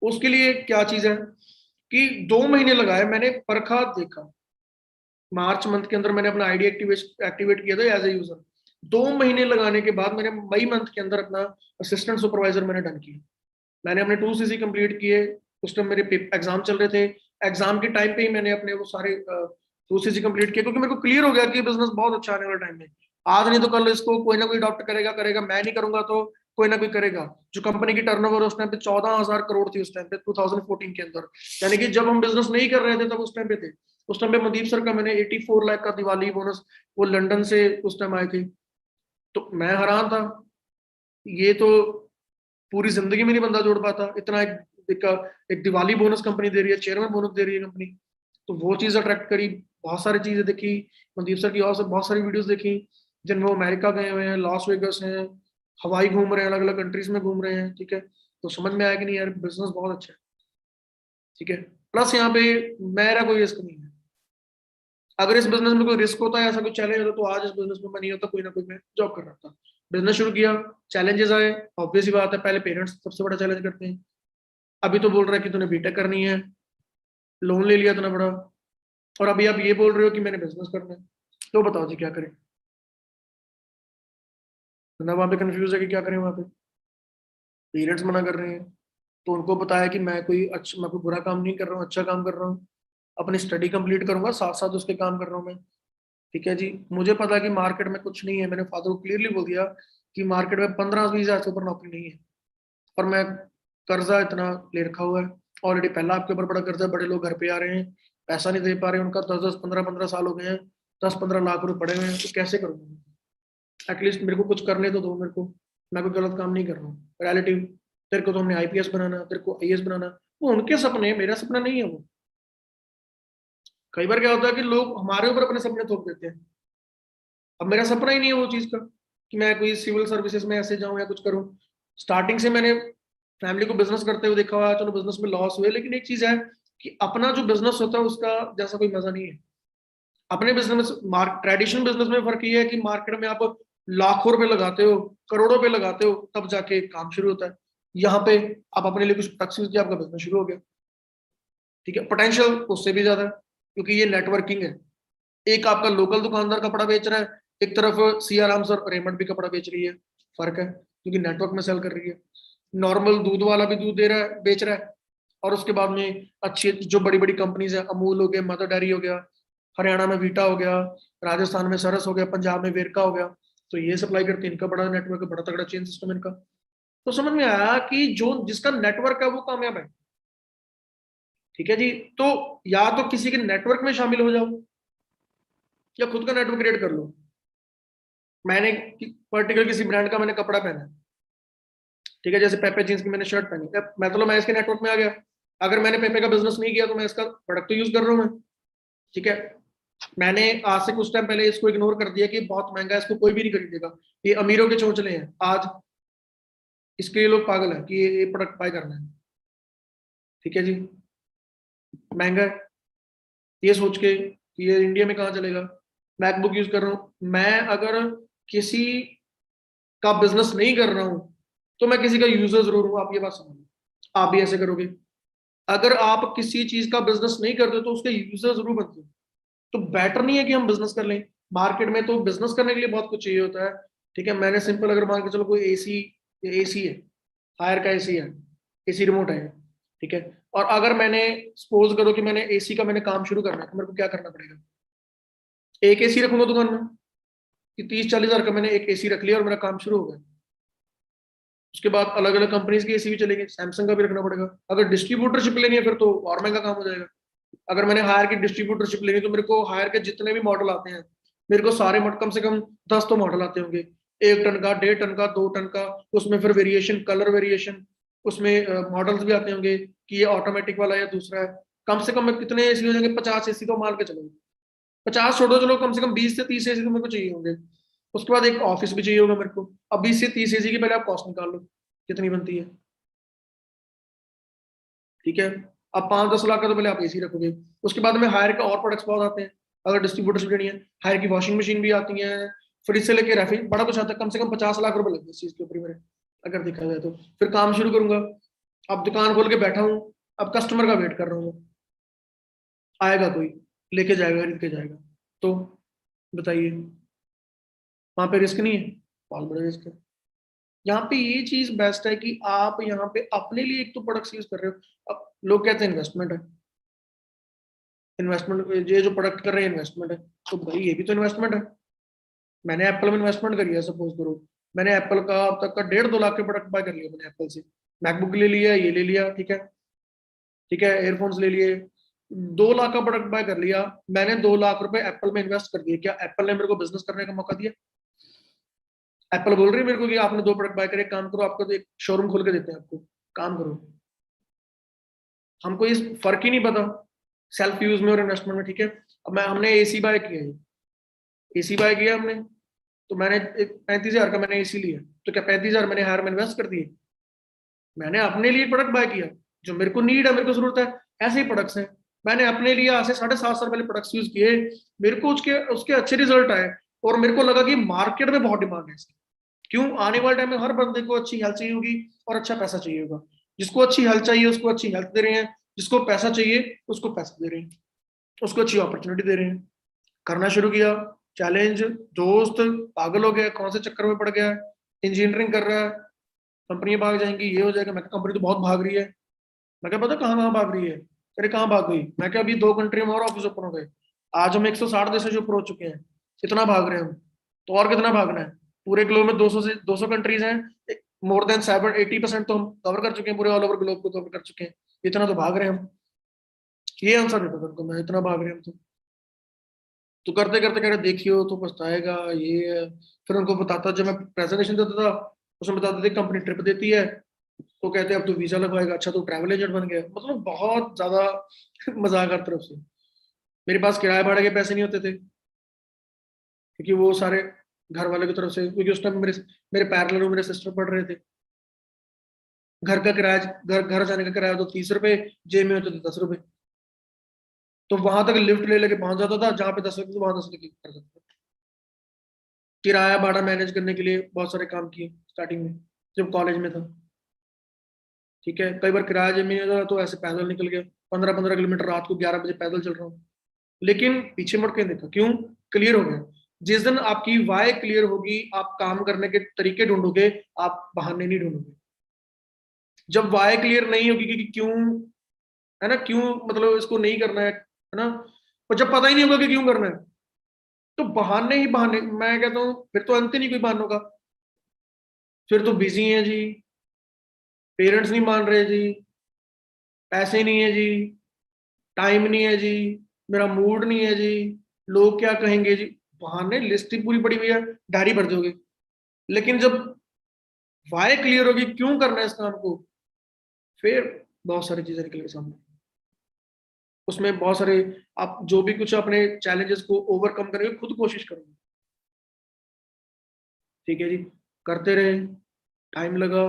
उसके लिए क्या चीज है कि 2 महीने लगाए, मैंने परखा देखा। मार्च मंथ के अंदर मैंने अपना आईडी एक्टिवेट किया था एज ए यूजर। 2 महीने लगाने के बाद मैंने मई मंथ के अंदर अपना असिस्टेंट सुपरवाइजर मैंने डन किया। मैंने अपने 2 सीसी कंप्लीट किए। उस टाइम मेरे एग्जाम चल रहे थे। एग्जाम के टाइम पे ही मैंने अपने वो सारे 2 सीसी कंप्लीट किए, क्योंकि मेरे को क्लियर हो गया कि बिजनेस बहुत अच्छा आने वाला टाइम में। आज नहीं तो कल इसको कोई ना कोई डॉक्टर करेगा करेगा, मैं नहीं करूंगा तो कोई ना कोई करेगा। जो कंपनी की टर्नओवर उस टाइम पे 14,000 करोड़ थी, उस टाइम पे 2014 के अंदर, यानी कि जब हम बिजनेस नहीं कर रहे थे तब उस टाइम पे थे। उस टाइम पे मनदीप सर का मैंने 84 लाख का दिवाली बोनस, वो लंदन से उस टाइम आए थे। तो मैं हैरान था, ये तो पूरी जिंदगी में नहीं बंदा जोड़ पाता इतना। एक, एक दिवाली बोनस कंपनी दे रही है, चेयरमैन बोनस दे रही है कंपनी। तो वो चीज अट्रैक्ट करी। बहुत सारी चीजें देखी मनदीप सर की, और से बहुत सारी वीडियोस देखी जिनमें वो अमेरिका गए हुए हैं, लॉस वेगस हैं, हवाई घूम रहे हैं, अलग अलग कंट्रीज में घूम रहे हैं। ठीक है, तो समझ में आया कि नहीं यार बिजनेस बहुत अच्छा है। ठीक है, प्लस यहाँ पे मेरा कोई रिस्क नहीं है। अगर इस बिजनेस में कोई रिस्क होता है, ऐसा कोई चैलेंज होता, तो आज इस बिजनेस में मैं नहीं होता, कोई ना कोई मैं जॉब कर रहा था। बिजनेस शुरू किया, चैलेंजेस आए, ऑब्वियस ही बात है, पहले पेरेंट्स सबसे बड़ा चैलेंज करते हैं। अभी तो बोल रहा है कि तूने बीटेक करनी है, लोन ले लिया इतना बड़ा, और अभी आप ये बोल रहे हो कि मैंने बिजनेस करना है। तो बताओ जी क्या करें? ना वहां पे कंफ्यूज है कि क्या करें। वहां पे पेरेंट्स मना कर रहे हैं, तो उनको बताया कि मैं कोई बुरा काम नहीं कर रहा हूँ, अच्छा काम कर रहा हूँ, अपनी स्टडी कंप्लीट करूंगा, साथ साथ उसके काम कर रहा हूँ मैं। ठीक है जी, मुझे पता है कि मार्केट में कुछ नहीं है। मैंने फादर को क्लियरली बोल दिया कि मार्केट में 15-20 हजार से ऊपर नौकरी नहीं है। और मैं कर्जा इतना ले रखा हुआ है ऑलरेडी, पहला आपके ऊपर बड़ा कर्जा, बड़े लोग घर पे आ रहे हैं, पैसा नहीं दे पा रहे, उनका 10-10 15-15 साल हो गए हैं, 10-15 लाख रुपए पड़े हुए हैं, तो कैसे करूंगा? एटलीस्ट मेरे को कुछ करने तो दो मेरे को। मैं कोई गलत काम नहीं कर रहा हूँ। रियलिटी, तेरे को तो हमने आईपीएस बनाना, तेरे को आईएएस बनाना, वो उनके सपने, मेरा सपना नहीं है वो। कई बार क्या होता है कि लोग हमारे ऊपर अपने सपने थोप देते हैं। अब मेरा सपना ही नहीं है वो चीज का कि मैं कोई सिविल सर्विसेज में ऐसे जाऊं या कुछ करूं। स्टार्टिंग से मैंने फैमिली को बिजनेस करते हुए देखा हुआ है, चलो बिजनेस में लॉस हुए, लेकिन एक चीज है कि अपना जो बिजनेस होता है उसका जैसा कोई मजा नहीं है। अपने बिजनेस मार्क ट्रेडिशनल बिजनेस में फर्क ये है कि मार्केट में आप लाखों रुपए लगाते हो, करोड़ों रुपए लगाते हो, तब जाके काम शुरू होता है। यहाँ पे आप अपने लिए कुछ प्रोडक्ट्स किया, आपका बिजनेस शुरू हो गया। ठीक है, पोटेंशियल उससे भी ज्यादा है, क्योंकि ये नेटवर्किंग है। एक आपका लोकल दुकानदार कपड़ा बेच रहा है, एक तरफ सिया राम सर रेमंड भी कपड़ा बेच रही है। फर्क है, क्योंकि नेटवर्क में सेल कर रही है। नॉर्मल दूध वाला भी दूध दे रहा है, बेच रहा है, और उसके बाद में अच्छी जो बड़ी बड़ी कंपनीज है, अमूल हो गया, मदर डेयरी हो गया, हरियाणा में वीटा हो गया, राजस्थान में सरस हो गया, पंजाब में वेरका हो गया, तो ये सप्लाई करते हैं। इनका बड़ा नेटवर्क है, बड़ा तगड़ा चेन सिस्टम इनका। तो समझ में आया कि जो जिसका नेटवर्क है वो कामयाब है। ठीक है जी, तो या तो किसी के नेटवर्क में शामिल हो जाओ, या खुद का नेटवर्क क्रिएट कर लो। मैंने पर्टिकुलर किसी ब्रांड का मैंने कपड़ा पहना है, ठीक है, जैसे पेपे जींस की मैंने शर्ट पहनी, अब मैं इसके नेटवर्क में आ गया। अगर मैंने पेपे का बिजनेस नहीं किया तो मैं इसका प्रोडक्ट तो यूज कर रहा हूँ मैं। ठीक है, मैंने आज से कुछ टाइम पहले इसको इग्नोर कर दिया कि बहुत महंगा है, इसको कोई भी नहीं खरीदेगा, ये अमीरों के चोंचले हैं। आज इसके लिए लोग पागल है कि ये प्रोडक्ट बाय करना है। ठीक है जी, महंगा है, ये सोच के कि ये इंडिया में कहाँ चलेगा। मैकबुक यूज कर रहा हूँ मैं, अगर किसी का बिजनेस नहीं कर रहा हूँ तो मैं किसी का यूजर जरूर हूँ। आप ये बात समझो, आप भी ऐसे करोगे। अगर आप किसी चीज का बिजनेस नहीं करते तो उसके यूजर जरूर बनते हो। तो बेटर नहीं है कि हम बिजनेस कर लें? मार्केट में तो बिजनेस करने के लिए बहुत कुछ चाहिए होता है। ठीक है, मैंने सिंपल अगर मान के चलो कोई एसी, एसी है, हायर का एसी है, एसी रिमोट है, ठीक है, और अगर मैंने सपोज करो कि मैंने एसी का मैंने काम शुरू करना है, तो मेरे को क्या करना पड़ेगा? एक एसी रखूंगा दुकान में कि 30-40 हजार का मैंने एक एसी रख लिया और मेरा काम शुरू हो गया। उसके बाद अलग अलग कंपनीज के एसी भी चलेंगे, सैमसंग का भी रखना पड़ेगा। अगर डिस्ट्रीब्यूटरशिप लेनी है फिर तो और महंगा काम हो जाएगा। अगर मैंने हायर की डिस्ट्रीब्यूटरशिप लेनी तो मेरे को हायर के जितने भी मॉडल आते हैं, मेरे को सारे कम से कम 10 तो मॉडल आते होंगे, 1 टन का, 1.5 टन का, 2 टन का। उसमें फिर वेरिएशन, कलर वेरिएशन, उसमें मॉडल्स भी आते होंगे कि ये ऑटोमेटिक वाला या दूसरा है। कम से कम कितने एसी हो जाएंगे? 50 एसी तो मान के चलो। 50 छोड़ो, चलो कम से कम 20 से 30 एसी तो मेरे को चाहिए होंगे। उसके बाद एक ऑफिस भी चाहिए होगा मेरे को। अब 20 से 30 एसी की पहले आप कॉस्ट निकाल लो कितनी बनती है, ठीक है। अब 5-10 लाख का तो पहले आप एसी रखोगे। उसके बाद में हायर का और प्रोडक्ट्स बहुत आते हैं, अगर डिस्ट्रीब्यूटरशिप लेनी है। हायर की वॉशिंग मशीन भी आती है, फ्रिज से लेके रेफ्रिजरेटर, बड़ा कुछ आता है। कम से कम 50 लाख रुपए लगे इस चीज के ऊपर ही मेरे, अगर देखा जाए तो। फिर काम शुरू करूंगा। अब दुकान खोल के बैठा हूँ, अब कस्टमर का वेट कर रहा हूँ, आएगा कोई, लेके जाएगा, खरीद के जाएगा। तो बताइए, वहां पे रिस्क नहीं है? बहुत बड़ा रिस्क है। यहाँ पे ये चीज बेस्ट है कि आप यहाँ पे अपने लिए एक तो प्रोडक्ट यूज कर रहे हो। अब लोग कहते हैं इन्वेस्टमेंट है, इन्वेस्टमेंट, ये जो प्रोडक्ट कर रहे हैं इन्वेस्टमेंट है। तो भाई ये भी तो इन्वेस्टमेंट है। मैंने एप्पल में इन्वेस्टमेंट करी है, सपोज करो। मैंने एप्पल का अब तक का 1.5-2 लाख के प्रोडक्ट बाय कर लिया मैंने एप्पल से। मैकबुक ले लिया, ये ले लिया, ठीक है, ठीक है, एयरफोन्स ले लिए। 2 लाख का प्रोडक्ट बाय कर लिया। मैंने 2 लाख रुपए एप्पल में इन्वेस्ट कर दिए। क्या एप्पल ने मेरे को बिजनेस करने का मौका दिया? एप्पल बोल रही है मेरे को कि आपने 2 प्रोडक्ट बाय करे, काम करो, आपको तो एक शोरूम खोल के देते हैं आपको, काम करो। हमको इस फर्क ही नहीं पता सेल्फ यूज में और इन्वेस्टमेंट में, ठीक है। अब मैं हमने एसी बाय किया है, एसी बाय किया हमने, तो मैंने 35 हजार का मैंने एसी लिया। तो क्या 35 हजार मैंने हायर में इन्वेस्ट कर दिए? मैंने अपने लिए प्रोडक्ट बाय किया जो मेरे को नीड है, मेरे को जरूरत है। ऐसे ही प्रोडक्ट्स हैं। मैंने अपने लिए आज से 7.5 साल पहले प्रोडक्ट्स यूज किए, मेरे को उसके उसके अच्छे रिजल्ट आए, और मेरे को लगा कि मार्केट में बहुत डिमांड है इसकी। क्यों? आने वाले टाइम में हर बंदे को अच्छी हेल्थ चाहिए होगी और अच्छा पैसा चाहिए होगा। जिसको अच्छी हेल्थ चाहिए उसको अच्छी हेल्थ दे रहे हैं, जिसको पैसा चाहिए उसको पैसा दे रहे हैं, उसको अच्छी अपॉर्चुनिटी दे रहे हैं। करना शुरू किया, चैलेंज। दोस्त पागल हो गया, कौन से चक्कर में पड़ गया, इंजीनियरिंग कर रहा है, कंपनी भाग जाएंगी, ये हो जाएगा। मैं कंपनी तो बहुत भाग रही है। मैं क्या पता कहाँ कहाँ भाग रही है। अरे कहाँ भाग गई? मैं क्या अभी 2 कंट्री में और ऑफिस ओपन हो गए। आज हम 160 देशों से ऊपर हो चुके हैं। इतना भाग रहे हैं हम, तो और कितना भागना है? पूरे ग्लोब में 200 कंट्रीज हैं, मोर देन 80% तो हम कवर कर चुके हैं, पूरे ऑल ओवर ग्लोब को कवर कर चुके हैं। इतना तो भाग रहे हैं हम। ये आंसर देता था उनको मैं, इतना भाग रहे हैं हम तो करते करते कह रहे देखियो तो पछताएगा, ये है। फिर उनको बताता, जब मैं प्रेजेंटेशन देता था उसमें बताते थे कंपनी ट्रिप देती है, तो कहते अब तो वीजा लगवाएगा, अच्छा तो ट्रैवल एजेंट बन गया। मतलब बहुत ज्यादा मजाक हर तरफ से। मेरे पास किराए भाड़े के पैसे नहीं होते थे, क्योंकि वो सारे घर वाले की तरफ से, क्योंकि उस टाइम मेरे मेरे पैरेलल में मेरे सिस्टर पढ़ रहे थे। घर का किराया, घर घर जाने का किराया तो 30 रुपए, जेब में होते थे 10 रुपए। तो वहां तक लिफ्ट ले लेके पहुंच जाता था, जहाँ पे 10 रुपए तो वहां 10 रुपए कर सकता था। किराया भाड़ा मैनेज करने के लिए बहुत सारे काम किए स्टार्टिंग में, जब कॉलेज में था, ठीक है। कई बार किराया जब नहीं होता तो ऐसे पैदल निकल गया, 15-15 किलोमीटर रात को 11 बजे पैदल चल रहा हूँ। लेकिन पीछे मुड़ के देखा, क्यों? क्लियर हो गया। जिस दिन आपकी वाई क्लियर होगी, आप काम करने के तरीके ढूंढोगे, आप बहाने नहीं ढूंढोगे। जब वाई क्लियर नहीं होगी कि क्यों, है ना, क्यों मतलब इसको नहीं करना है ना, और जब पता ही नहीं होगा कि क्यों करना है, तो बहाने ही बहाने। मैं कहता हूँ फिर तो अंत ही नहीं कोई बहानों का। फिर तो बिजी है जी, पेरेंट्स नहीं मान रहे जी, पैसे नहीं है जी, टाइम नहीं है जी, मेरा मूड नहीं है जी, लोग क्या कहेंगे जी। बहाने लिस्ट ही पूरी पड़ी हुई है, डायरी भर दोगे। लेकिन जब वाई क्लियर होगी क्यों करना है इस काम को, फिर बहुत सारी चीजें निकल के सामने। उसमें बहुत सारे, आप जो भी कुछ अपने चैलेंजेस को ओवरकम करेंगे, खुद कोशिश करोगे, ठीक है जी। करते रहे, टाइम लगा,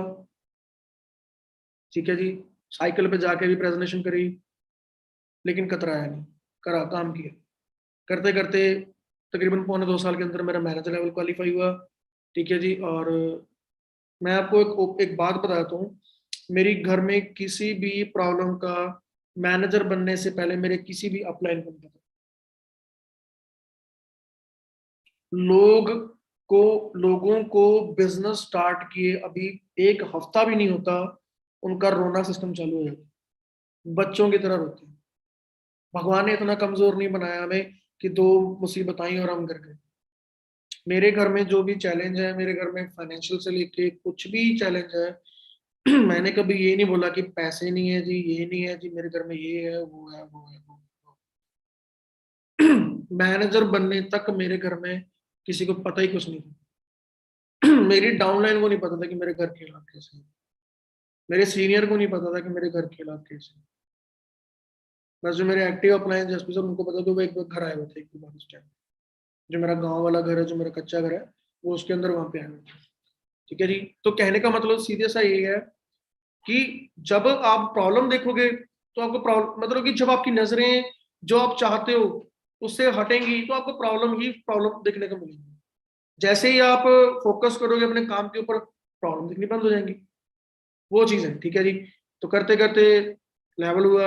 ठीक है जी। साइकिल पे जाके भी प्रेजेंटेशन करी, लेकिन कतराया नहीं, करा, काम किया। करते करते तकरीबन 1.25 साल के अंदर मेरा मैनेजर लेवल क्वालिफाई हुआ, ठीक है जी। और मैं आपको एक बात बताता हूँ, मेरी घर में किसी भी प्रॉब्लम का मैनेजर बनने से पहले मेरे किसी भी अपलाइन बनता था। लोग लोगों को बिजनेस स्टार्ट किए अभी 1 हफ्ता भी नहीं होता, उनका रोना सिस्टम चालू हो जाता है, बच्चों की तरह रोते हैं। भगवान ने इतना कमजोर नहीं बनाया हमें कि 2 मुसीबत आई और हम कर गए। मेरे घर में जो भी चैलेंज है, मेरे घर में फाइनेंशियल से लेके कुछ भी चैलेंज है, मैंने कभी ये नहीं बोला कि पैसे नहीं है जी, ये नहीं है जी, मेरे घर में ये है, वो है, वो है, वो है। मैनेजर बनने तक मेरे घर में किसी को पता ही कुछ नहीं था। मेरी डाउनलाइन को नहीं पता था कि मेरे घर के हालात कैसे हैं। मेरे सीनियर को नहीं पता था कि मेरे घर के हालात कैसे हैं। बस जो मेरे एक्टिव अप्लायंस एसपी सर उनको पता था, वो एक बार घर आए हुए थे एक बार उस टाइम। जो मेरा गांव वाला घर है, जो मेरा कच्चा घर है, वो उसके अंदर वहां पे आए हुए थे। ठीक है जी। तो कहने का मतलब सीधे सा यही है कि जब आप प्रॉब्लम देखोगे तो आपको प्रॉब्लम, मतलब कि जब आपकी नजरें जो आप चाहते हो उससे हटेंगी तो आपको प्रॉब्लम ही प्रॉब्लम देखने को मिलेगी। जैसे ही आप फोकस करोगे अपने काम के ऊपर, प्रॉब्लम दिखनी बंद हो जाएंगी। वो चीज है। ठीक है जी। तो करते करते लेवल हुआ,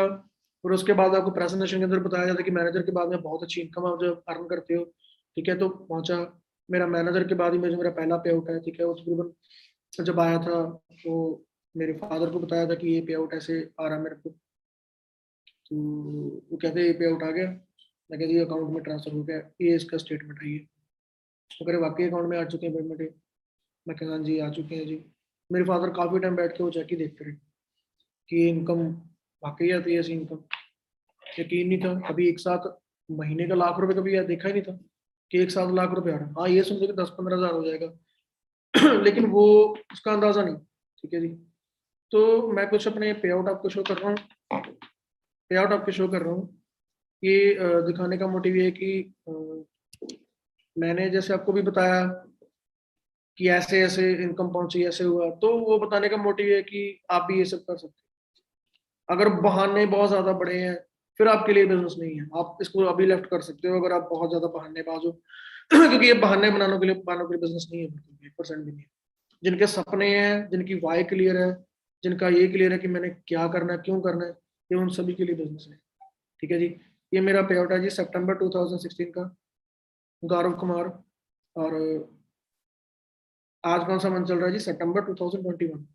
और उसके बाद आपको प्रेजेंटेशन के अंदर बताया जाता है कि मैनेजर के बाद में बहुत अच्छी इनकम आप जब अर्न करते हो। ठीक है। तो पहुंचा, मेरा मैनेजर के बाद ही में जो मेरा पहला पे आउट है, ठीक है, वो तकरीबन जब आया था तो मेरे फादर को बताया था कि ये पे आउट ऐसे आ रहा है मेरे को। तो वो कहते ये पे आउट आ गया। मैं कहती अकाउंट में ट्रांसफर हो गया, ये इसका स्टेटमेंट है ये। तो कह रहे वाकई अकाउंट में आ चुके हैं पेमेंट? मैं कहा हाँ जी आ चुके हैं जी। मेरे फादर काफी टाइम बैठ के वो चेक ही देखते रहे कि इनकम वाकई आती है ऐसी इनकम। यकीन नहीं था कभी एक साथ महीने का लाख रुपए कभी यार देखा ही नहीं था कि एक साथ लाख रुपए आ रहा है। हाँ ये समझो कि 10-15 हज़ार हो जाएगा। लेकिन वो उसका अंदाजा नहीं। ठीक है जी। तो मैं कुछ अपने पे आउट आपको शो कर रहा हूँ। पे आउट आपको शो कर रहा हूँ। ये दिखाने का मोटिव ये है कि मैंने जैसे आपको भी बताया कि ऐसे ऐसे इनकम पहुंची, ऐसे हुआ, तो वो बताने का मोटिव है कि आप भी ये सब कर सकते हैं। अगर बहाने बहुत ज्यादा बड़े हैं फिर आपके लिए बिजनेस नहीं है। आप इसको अभी लेफ्ट कर सकते हो अगर आप बहुत ज्यादा बहानेबाज हो। क्योंकि ये बहानों के लिए बिजनेस नहीं है, बिल्कुल 1% भी नहीं है। जिनके सपने हैं, जिनकी वाई क्लियर है, जिनका ये क्लियर है कि मैंने क्या करना है, क्यों करना है, ये उन सभी के लिए बिजनेस है। ठीक है जी। ये मेरा पे आउट है जी सितंबर 2016 का, गौरव कुमार। और आज कौन सा मंथ चल रहा है जी? सितंबर 2021।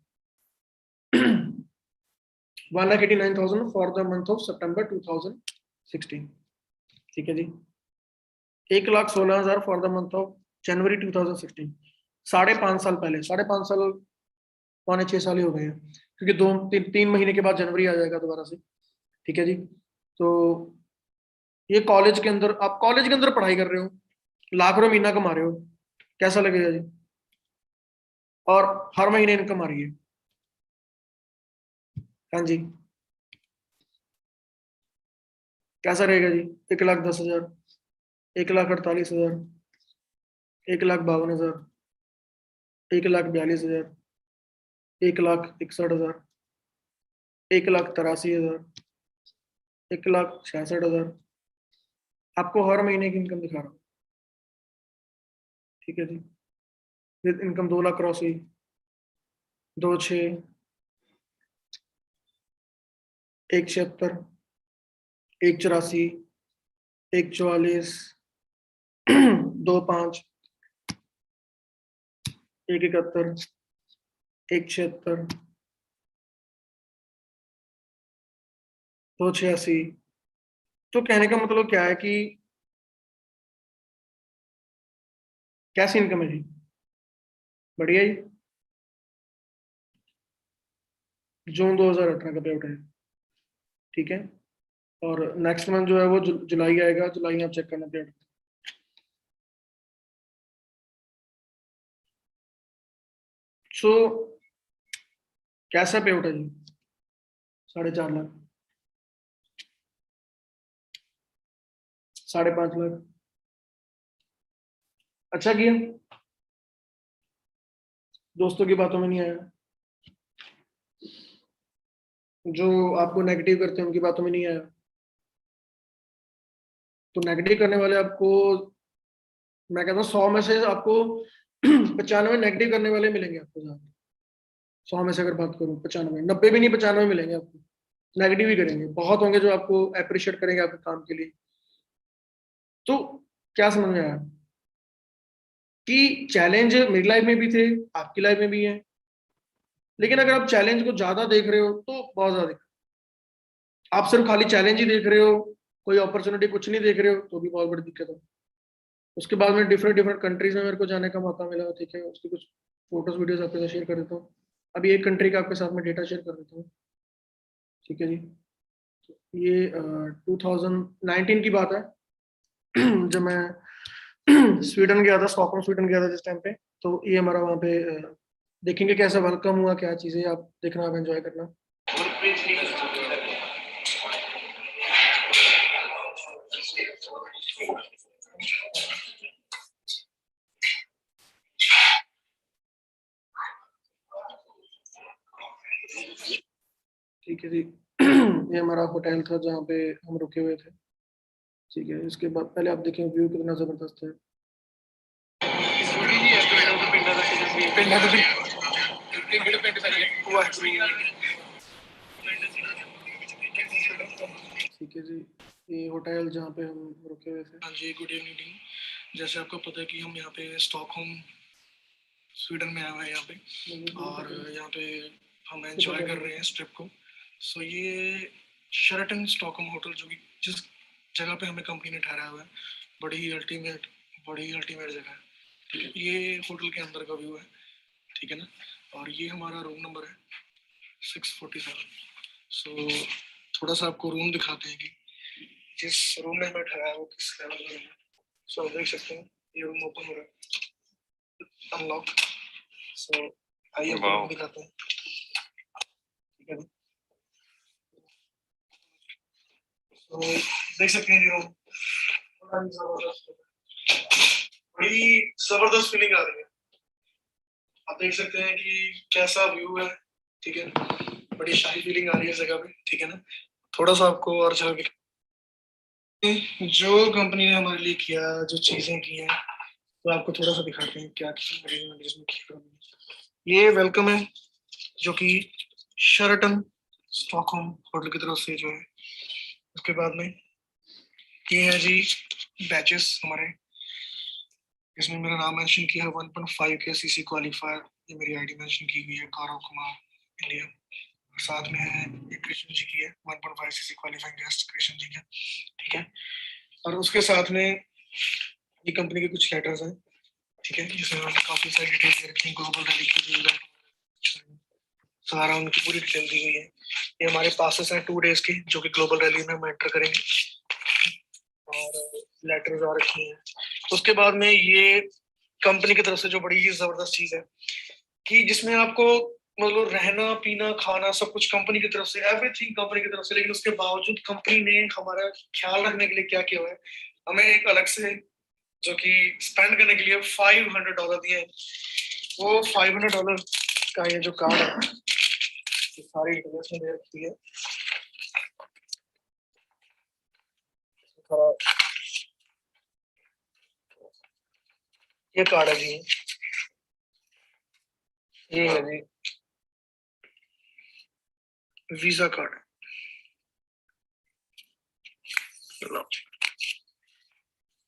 1,89,000 फॉर द मंथ ऑफ सितंबर 2016। ठीक है जी। 1,16,000 for the month of January 2016। 5.5 साल पहले, 5.5 साल, 6.25 साल ही हो गए हैं, क्योंकि 3 महीने के बाद जनवरी आ जाएगा दोबारा से। ठीक है जी। तो ये कॉलेज के अंदर, आप कॉलेज के अंदर पढ़ाई कर रहे हो, लाख रुपए महीना कमा रहे हो, कैसा लगेगा जी? और हर महीने इनकम आ रही है। हाँ जी। कैसा रहेगा जी? 1,10,000, 1,48,000, 1,52,000, 1,42,000, 1,61,000, 1,83,000, 1,66,000। आपको हर महीने की इनकम दिखा रहा हूँ। ठीक है जी। विद इनकम 2 लाख क्रॉस हुई। 2,6, 1,76, 1,84, 1,44, 2,5, 1,71, 1,76, 2,86। तो कहने का मतलब क्या है कि कैसी इनकम है जी? बढ़िया जी। जून 2018 का पे आउट है। ठीक है। और नेक्स्ट मंथ जो है वो जुलाई आएगा। जुलाई आप चेक करना पे आउट। सो कैसा पे आउट है जी? 4.5 लाख, 5.5 लाख। अच्छा किया दोस्तों की बातों में नहीं आया। जो आपको नेगेटिव करते हैं उनकी बातों में नहीं आया। तो नेगेटिव करने वाले आपको, मैं कहता हूँ 100 में से आपको 95 नेगेटिव करने वाले मिलेंगे आपको ज्यादा। 100 में से अगर बात करूँ, 95, 90 भी नहीं, 95 मिलेंगे आपको। नेगेटिव ही करेंगे, बहुत होंगे जो आपको अप्रिशिएट करेंगे आपके काम के लिए। तो क्या समझ में आया कि चैलेंज मेरी लाइफ में भी थे, आपकी लाइफ में भी है। लेकिन अगर आप चैलेंज को ज्यादा देख रहे हो तो बहुत ज्यादा आप सिर्फ खाली चैलेंज ही देख रहे हो, कोई अपॉर्चुनिटी कुछ नहीं देख रहे हो, तो भी बहुत बड़ी दिक्कत है। उसके बाद में डिफरेंट डिफरेंट कंट्रीज में मेरे को जाने का मौका मिला। ठीक है। उसकी कुछ फोटोज वीडियोस आपके साथ शेयर कर देता हूँ। अभी एक कंट्री का आपके साथ में डेटा शेयर कर देता हूँ। ठीक है जी। ये 2019 की बात है। जब मैं स्वीडन गया था, स्टॉकहोम स्वीडन गया था जिस टाइम पे, तो ये हमारा वहाँ पे देखेंगे कैसा वेलकम हुआ, क्या चीज़ें आप देखना, आप एंजॉय करना। ठीक है जी। ये हमारा होटल था जहाँ पे हम रुके हुए थे। ठीक है, इसके बाद पहले आप देखें व्यू कितना जबरदस्त है। ठीक है जी, ये होटल जहाँ पे हम रुके हुए थे। हाँ जी, गुड इवनिंग टीम। जैसे आपको पता है कि हम यहाँ पे स्टॉकहोम स्वीडन में आए हुए हैं यहाँ पे, और यहाँ पे हम एंजॉय कर रहे हैं इस ट्रिप को। सो ये शेराटन स्टॉकहोम होटल, जो कि जिस जगह पे हमें कंपनी ने ठहराया हुआ है, बड़ी ही अल्टीमेट जगह है। ठीक है, ये होटल के अंदर का व्यू है, ठीक है ना। और ये हमारा रूम नंबर है 647। सो थोड़ा सा आपको रूम दिखाते हैं कि जिस रूम में मैं ठहराया वो किस लेवल में है। सो आप देख सकते हैं ये रूम ओपन हो रहा है, अनलॉक। सो आइए आपको रूम दिखाते हैं, ठीक है। तो देख सकते हैं ये रूम, बड़ी जबरदस्त फीलिंग आ रही है। आप देख सकते हैं कि कैसा व्यू है, ठीक है। बड़ी शाही फीलिंग आ रही है इस जगह पे, ठीक है ना। थोड़ा सा आपको और जगह जो कंपनी ने हमारे लिए किया, जो चीजें की हैं, तो आपको थोड़ा सा दिखाते हैं क्या किया। ये वेलकम है जो कि शेराटन स्टॉकहोम होटल की तरफ से जो है। उसके बाद में ये है जी बैचेस हमारे, इसमें मेरा नाम मेंशन किया है 1.5 के सीसी क्वालिफायर, ये मेरी आईडी मेंशन की गई है, गौरव कुमार इंडिया। साथ में है ये कृष्ण जी की है 1.5 CC qualifying guest Krishna ji का, ठीक है। और उसके साथ में ये कंपनी के कुछ लेटर्स हैं, ठीक है, जिसमें उन्होंने काफी सारी डिटेल दे रखी है, ग्लोबल रैली की सारा उनकी पूरी डिटेल दी गई है। ये हमारे पासेस हैं 2 डेज के, जो कि ग्लोबल रैली में हम एंटर करेंगे, और लेटर्स आ रखी हैं। उसके बाद में ये कंपनी की तरफ से जो बड़ी ही जबरदस्त चीज है कि जिसमें आपको मतलब रहना पीना खाना सब कुछ कंपनी की तरफ से, एवरीथिंग कंपनी की तरफ से। लेकिन उसके बावजूद कंपनी ने हमारा ख्याल रखने के लिए क्या किया है, हमें एक अलग से जो कि स्पेंड करने के लिए $500 दिए। वो $500 का ये जो कार्ड है, ये सारी डिटेल्स में दे रखी है। ये कार्ड है जी, ये है जी वीजा कार्ड।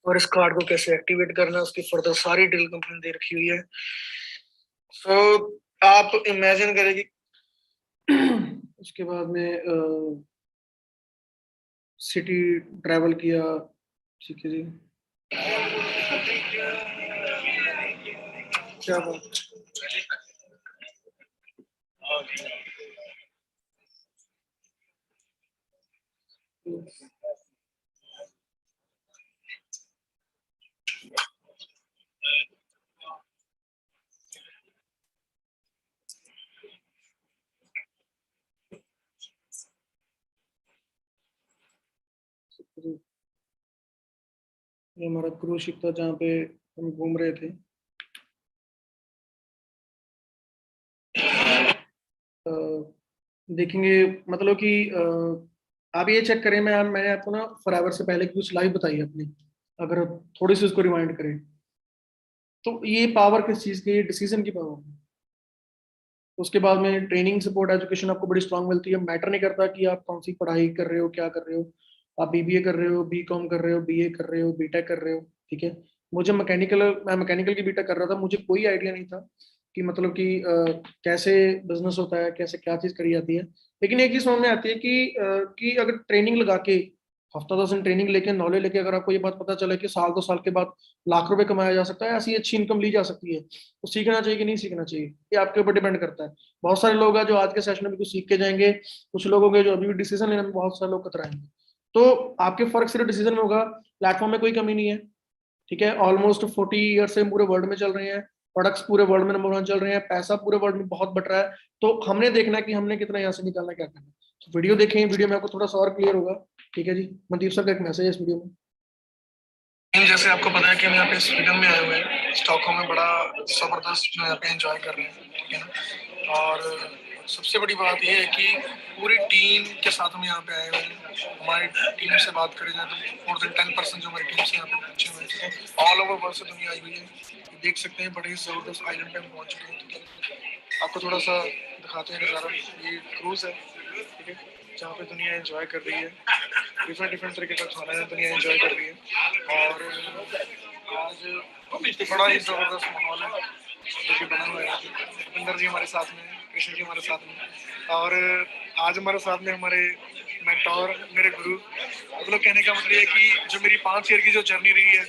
और इस कार्ड को कैसे एक्टिवेट करना है उसकी फर्दर सारी डिटेल कंपनी ने दे रखी हुई है। सो आप इमेजिन करें कि उसके बाद में सिटी ट्रैवल किया, ठीक है जी। क्या बात, ये हमारा क्रूज शिप था जहाँ पे हम घूम रहे थे। अ, देखेंगे मतलब कि आप ये चेक करें, मैंने आपको ना फॉरएवर से पहले की कुछ लाइव बताई है अपनी, अगर थोड़ी सी उसको रिमाइंड करें, तो ये पावर किस चीज़ की, ये डिसीजन की पावर है। उसके बाद में ट्रेनिंग सपोर्ट एजुकेशन आपको बड़ी स्ट्रांग मिलती है। मैटर नहीं करता कि आप कौन सी पढ़ाई कर रहे हो, क्या कर रहे हो, आप बीबीए कर रहे हो, बीकॉम कर रहे हो, बीए कर रहे हो, बीटेक कर रहे हो, ठीक है। मैं मैकेनिकल की बीटेक कर रहा था, मुझे कोई आइडिया नहीं था कि मतलब कि कैसे बिजनेस होता है, कैसे क्या चीज़ करी जाती है। लेकिन एक चीज़ समझ में आती है कि अगर ट्रेनिंग लगा के, हफ्ता 10 दिन ट्रेनिंग लेके, नॉलेज लेके, अगर आपको ये बात पता चले कि साल 2 साल के बाद लाख रुपए कमाया जा सकता है, ऐसी अच्छी इनकम ली जा सकती है, तो सीखना चाहिए कि नहीं सीखना चाहिए, ये आपके ऊपर डिपेंड करता है। बहुत सारे लोग हैं जो आज के सेशन में भी कुछ सीख के जाएंगे, कुछ लोग होंगे जो अभी भी डिसीजन लेने में बहुत सारे लोग कतराएंगे। तो आपके फर्क सिर्फ डिसीजन में होगा। प्लेटफॉर्म में कोई कमी नहीं है, ठीक है। ऑलमोस्ट 40 ईयर से पूरे वर्ल्ड में चल रहे हैं, प्रोडक्ट्स पूरे वर्ल्ड में नंबर 1 चल रहे हैं, पैसा पूरे वर्ल्ड में बहुत बढ़ रहा है। तो हमने देखना है कि हमने कितना यहाँ से निकालना है, क्या करना है। तो वीडियो देखें, वीडियो में आपको थोड़ा सा और क्लियर होगा। ठीक है जी, मनदीप सर का एक मैसेज है इस वीडियो में। जैसे आपको पता है कि हम यहाँ पे स्वीडन में आए हुए हैं, स्टॉकहोम में बड़ा जबरदस्त जो यहाँ पे एंजॉय कर रहे हैं, ठीक है ना। और सबसे बड़ी बात यह है कि पूरी टीम के साथ हम यहाँ पे आए हुए हैं। हमारी टीम से बात करें जाए तो मोर देन 10% जो हमारी टीम से यहाँ पे पहुंचे हुए हैं, ऑल ओवर वर्ल्ड से दुनिया आई हुई है। देख सकते हैं बड़े ही जबरदस्त आइलैंड पे हम पहुंच चुके हैं, ठीक है। आपको थोड़ा सा दिखाते हैं नज़ारा। ये क्रूज है, ठीक है, जहाँ पे दुनिया एंजॉय कर रही है, डिफरेंट डिफरेंट तरीके का खाना है, दुनिया एंजॉय कर रही है। और आज बड़ा ही जबरदस्त माहौल है जो कि बना हुआ है। अंदर जी हमारे साथ में, कृष्ण जी हमारे साथ में, और आज हमारे साथ में हमारे मेंटोर, मेरे गुरु। मतलब कहने का मतलब ये है कि जो मेरी 5 ईयर की जो जर्नी रही है,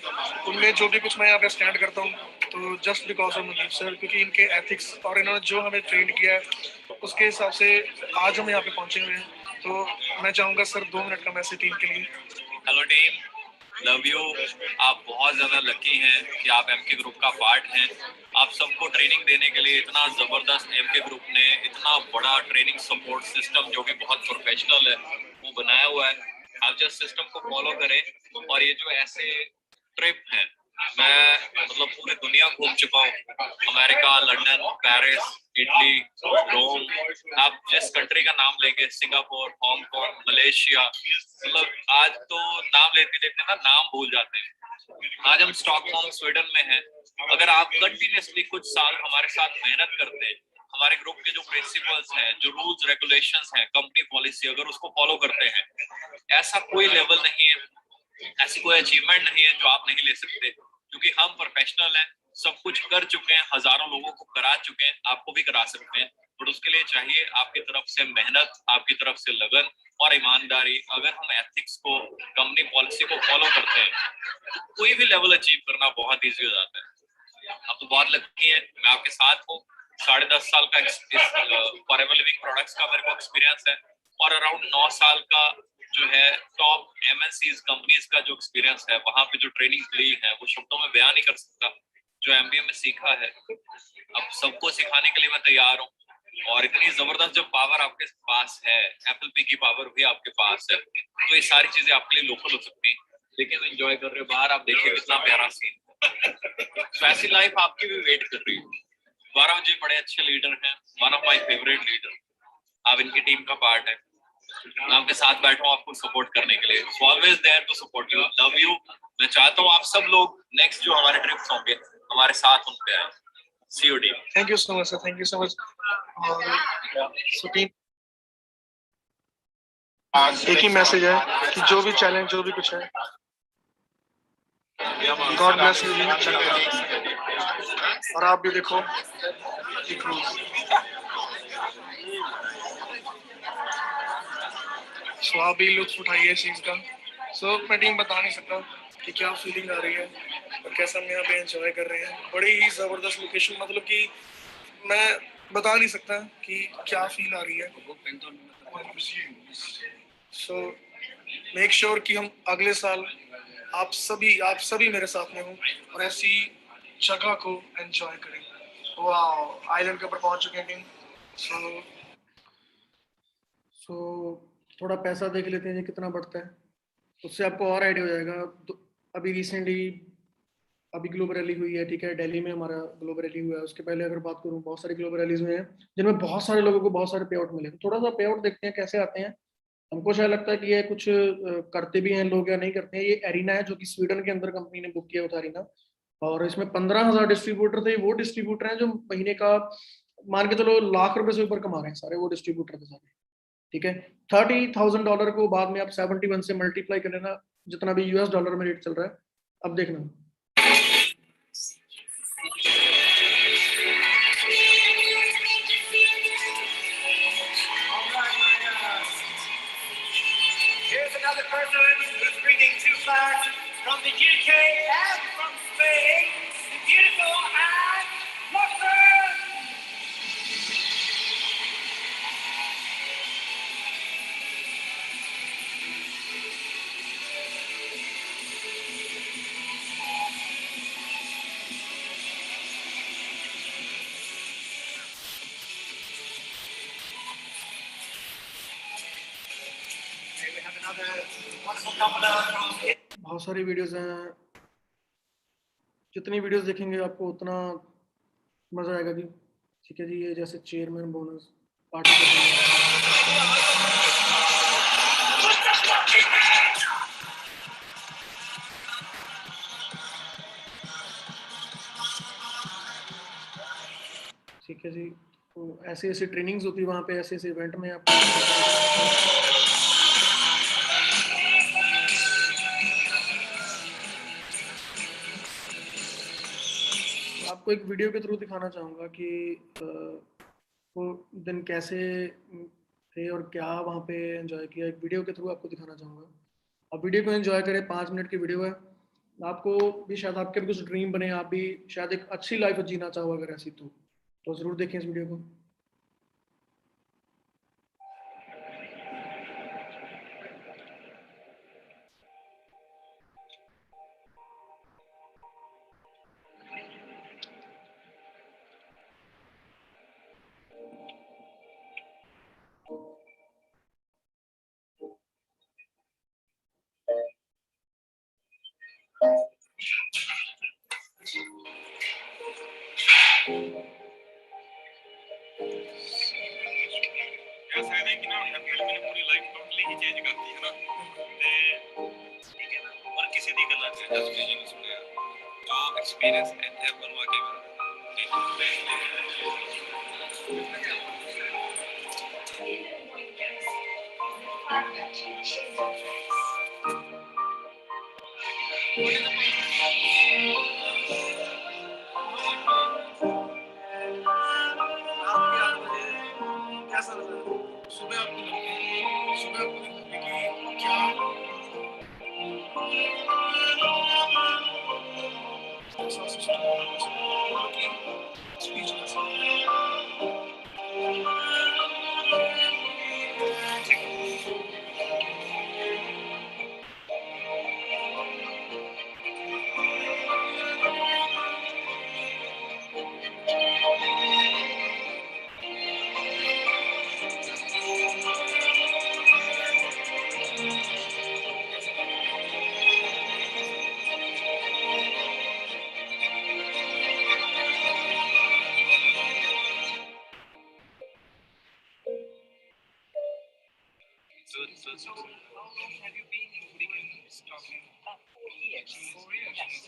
उनमें जो भी कुछ मैं यहाँ पे स्टैंड करता हूँ, तो just because of Mandeep sir, क्योंकि इनके एथिक्स और इन्होंने जो हमें ट्रेन किया है उसके हिसाब से आज हम यहाँ पे पहुंचे हुए हैं। तो मैं चाहूंगा सर 2 मिनट का मैसेज टीम के लिए। Hello team, love you. आप बहुत ज़्यादा लकी हैं कि आप एमके ग्रुप का पार्ट हैं। आप सबको ट्रेनिंग देने के लिए इतना ज़बरदस्त एमके ग्रुप ने इतना बड़ा ट्रेनिंग सपोर्ट सिस्टम जो कि बहुत प्रोफेशनल है वो बनाया हुआ है। आप जस्ट सिस्टम को फॉलो करें। और ये जो ऐसे ट्रिप हैं, मैं मतलब पूरी दुनिया घूम चुका हूँ, अमेरिका, लंदन, पेरिस, इटली, रोम। आप जिस कंट्री का नाम लेंगे, सिंगापुर, हांगकांग, मलेशिया, मतलब आज तो नाम लेते लेते ना नाम भूल जाते हैं। आज हम स्टॉकहोम स्वीडन में हैं। अगर आप कंटिन्यूअसली कुछ साल हमारे साथ मेहनत करते हैं, हमारे ग्रुप के जो प्रिंसिपल्स हैं, जो रूल्स रेगुलेशंस हैं, कंपनी पॉलिसी, अगर उसको फॉलो करते हैं, ऐसा कोई लेवल नहीं है, ऐसी कोई अचीवमेंट नहीं है जो आप नहीं ले सकते। क्योंकि हम प्रोफेशनल हैं, सब कुछ कर चुके हैं, हजारों लोगों को करा चुके हैं, आपको भी करा सकते हैं। बट उसके लिए चाहिए आपकी तरफ से मेहनत, आपकी तरफ से लगन और ईमानदारी। अगर हम एथिक्स को, कंपनी पॉलिसी को फॉलो करते हैं, तो कोई भी लेवल अचीव करना बहुत ईजी हो जाता है। आप तो बहुत लकी हैं, मैं आपके साथ हूँ। 10.5 साल का इस फॉरएवर लिविंग प्रोडक्ट्स का मेरे को एक्सपीरियंस है, और अराउंड 9 साल का जो है टॉप एमएनसीज कंपनीज का जो एक्सपीरियंस है, वहां पे जो ट्रेनिंग ली है वो शब्दों में बयान नहीं कर सकता। जो एमबीए में सीखा है, अब सबको सिखाने के लिए मैं तैयार हूँ। और इतनी जबरदस्त जो पावर आपके पास है, एप्पल पे की पावर भी आपके पास है, तो ये सारी चीजें आपके लिए लोकल हो सकती हैं। लेकिन एंजॉय कर रहे हो बाहर, आप देखिए कितना प्यारा सीन। तो ऐसी लाइफ आपकी भी वेट कर रही है। गौरव जी बड़े अच्छे लीडर हैं, one of my favourite leader. आप इनकी टीम का पार्ट है। मैं आपके साथ बैठा हूँ आपको सपोर्ट करने के लिए। Always there to support you, love you. मैं चाहता हूँ आप सब लोग नेक्स्ट जो हमारे ट्रिप्स होंगे हमारे साथ उनपे आए। See you team. Thank you so much sir, thank you so much. और सो टीम, एक ही मैसेज है कि जो भी चैलेंज, जो भी कुछ है, गॉड ब्लेस यू। और आप भी देखो ये क्रूज। सो आप भी लुत्फ उठाइए इस चीज का। सो मैं टीम बता नहीं सकता कि क्या फीलिंग आ रही है और कैसा हम यहाँ पे एंजॉय कर रहे हैं। बड़ी ही जबरदस्त लोकेशन, मतलब कि मैं बता नहीं सकता कि क्या फील आ रही है। सो मेक श्योर कि हम अगले साल आप सभी मेरे साथ में हो और ऐसी जगह को एंजॉय करें। वाह, आइलैंड के ऊपर पहुंच चुके हैं टीम। सो सो थोड़ा पैसा देख लेते हैं ये कितना बढ़ता है, उससे आपको और आइडिया हो जाएगा। तो अभी रिसेंटली अभी ग्लोबल रैली हुई है, ठीक है, दिल्ली में हमारा ग्लोबल रैली हुआ है। उसके पहले अगर बात करूं, बहुत सारी ग्लोबल रैलीज हुए हैं जिनमें बहुत सारे लोगों को बहुत सारे पे आउट मिले। तो थोड़ा सा पे आउट देखते हैं कैसे आते हैं। हमको शायद लगता है कि ये कुछ करते भी हैं लोग या नहीं करते हैं। ये एरिना है जो कि स्वीडन के अंदर कंपनी ने बुक किया होता एरिना, और इसमें 15,000 डिस्ट्रीब्यूटर थे। वो डिस्ट्रीब्यूटर हैं जो महीने का मान के चलो ₹1,00,000 से ऊपर कमा रहे हैं, सारे वो डिस्ट्रीब्यूटर थे सारे, ठीक है। $30,000 को बाद में आप 71 से मल्टीप्लाई कर लेना, जितना भी US डॉलर में रेट चल रहा है। अब देखना, Here's another person who's bringing 2 flags from the UK and from Spain. The beautiful Anne Lockton. बहुत सारी वीडियोस हैं, जितनी वीडियोस देखेंगे आपको उतना मजा आएगा कि ठीक है जी, ये जैसे चेयरमैन बोनस पार्टी ठीक है जी। तो ऐसी ऐसी ट्रेनिंग्स होती है वहाँ पे, ऐसे ऐसे इवेंट में आपको आपको एक वीडियो के थ्रू दिखाना चाहूँगा कि वो दिन कैसे थे और क्या वहाँ पे एंजॉय किया, एक वीडियो के थ्रू आपको दिखाना चाहूँगा। आप वीडियो को एंजॉय करें, 5 मिनट की वीडियो है। आपको भी शायद आपके भी कुछ ड्रीम बने, आप भी शायद एक अच्छी लाइफ जीना चाहो अगर ऐसी तो ज़रूर देखें इस वीडियो को। ऐसा है ना कि ना हैप्पी मैंने पूरी लाइफ टोटली ही चेंज कर दी है ना ते ठीक है ना और किसी दी गल्ला च जस्ट नहीं सुनया जो एक्सपीरियंस ਇੱਥੇ ਬਣਵਾ ਕੇ कैसा लगा सुबह आपको सुबह आपको कि क्या So, how long have you been in Hurricane Stocking? 4 years. 4 years. Yes.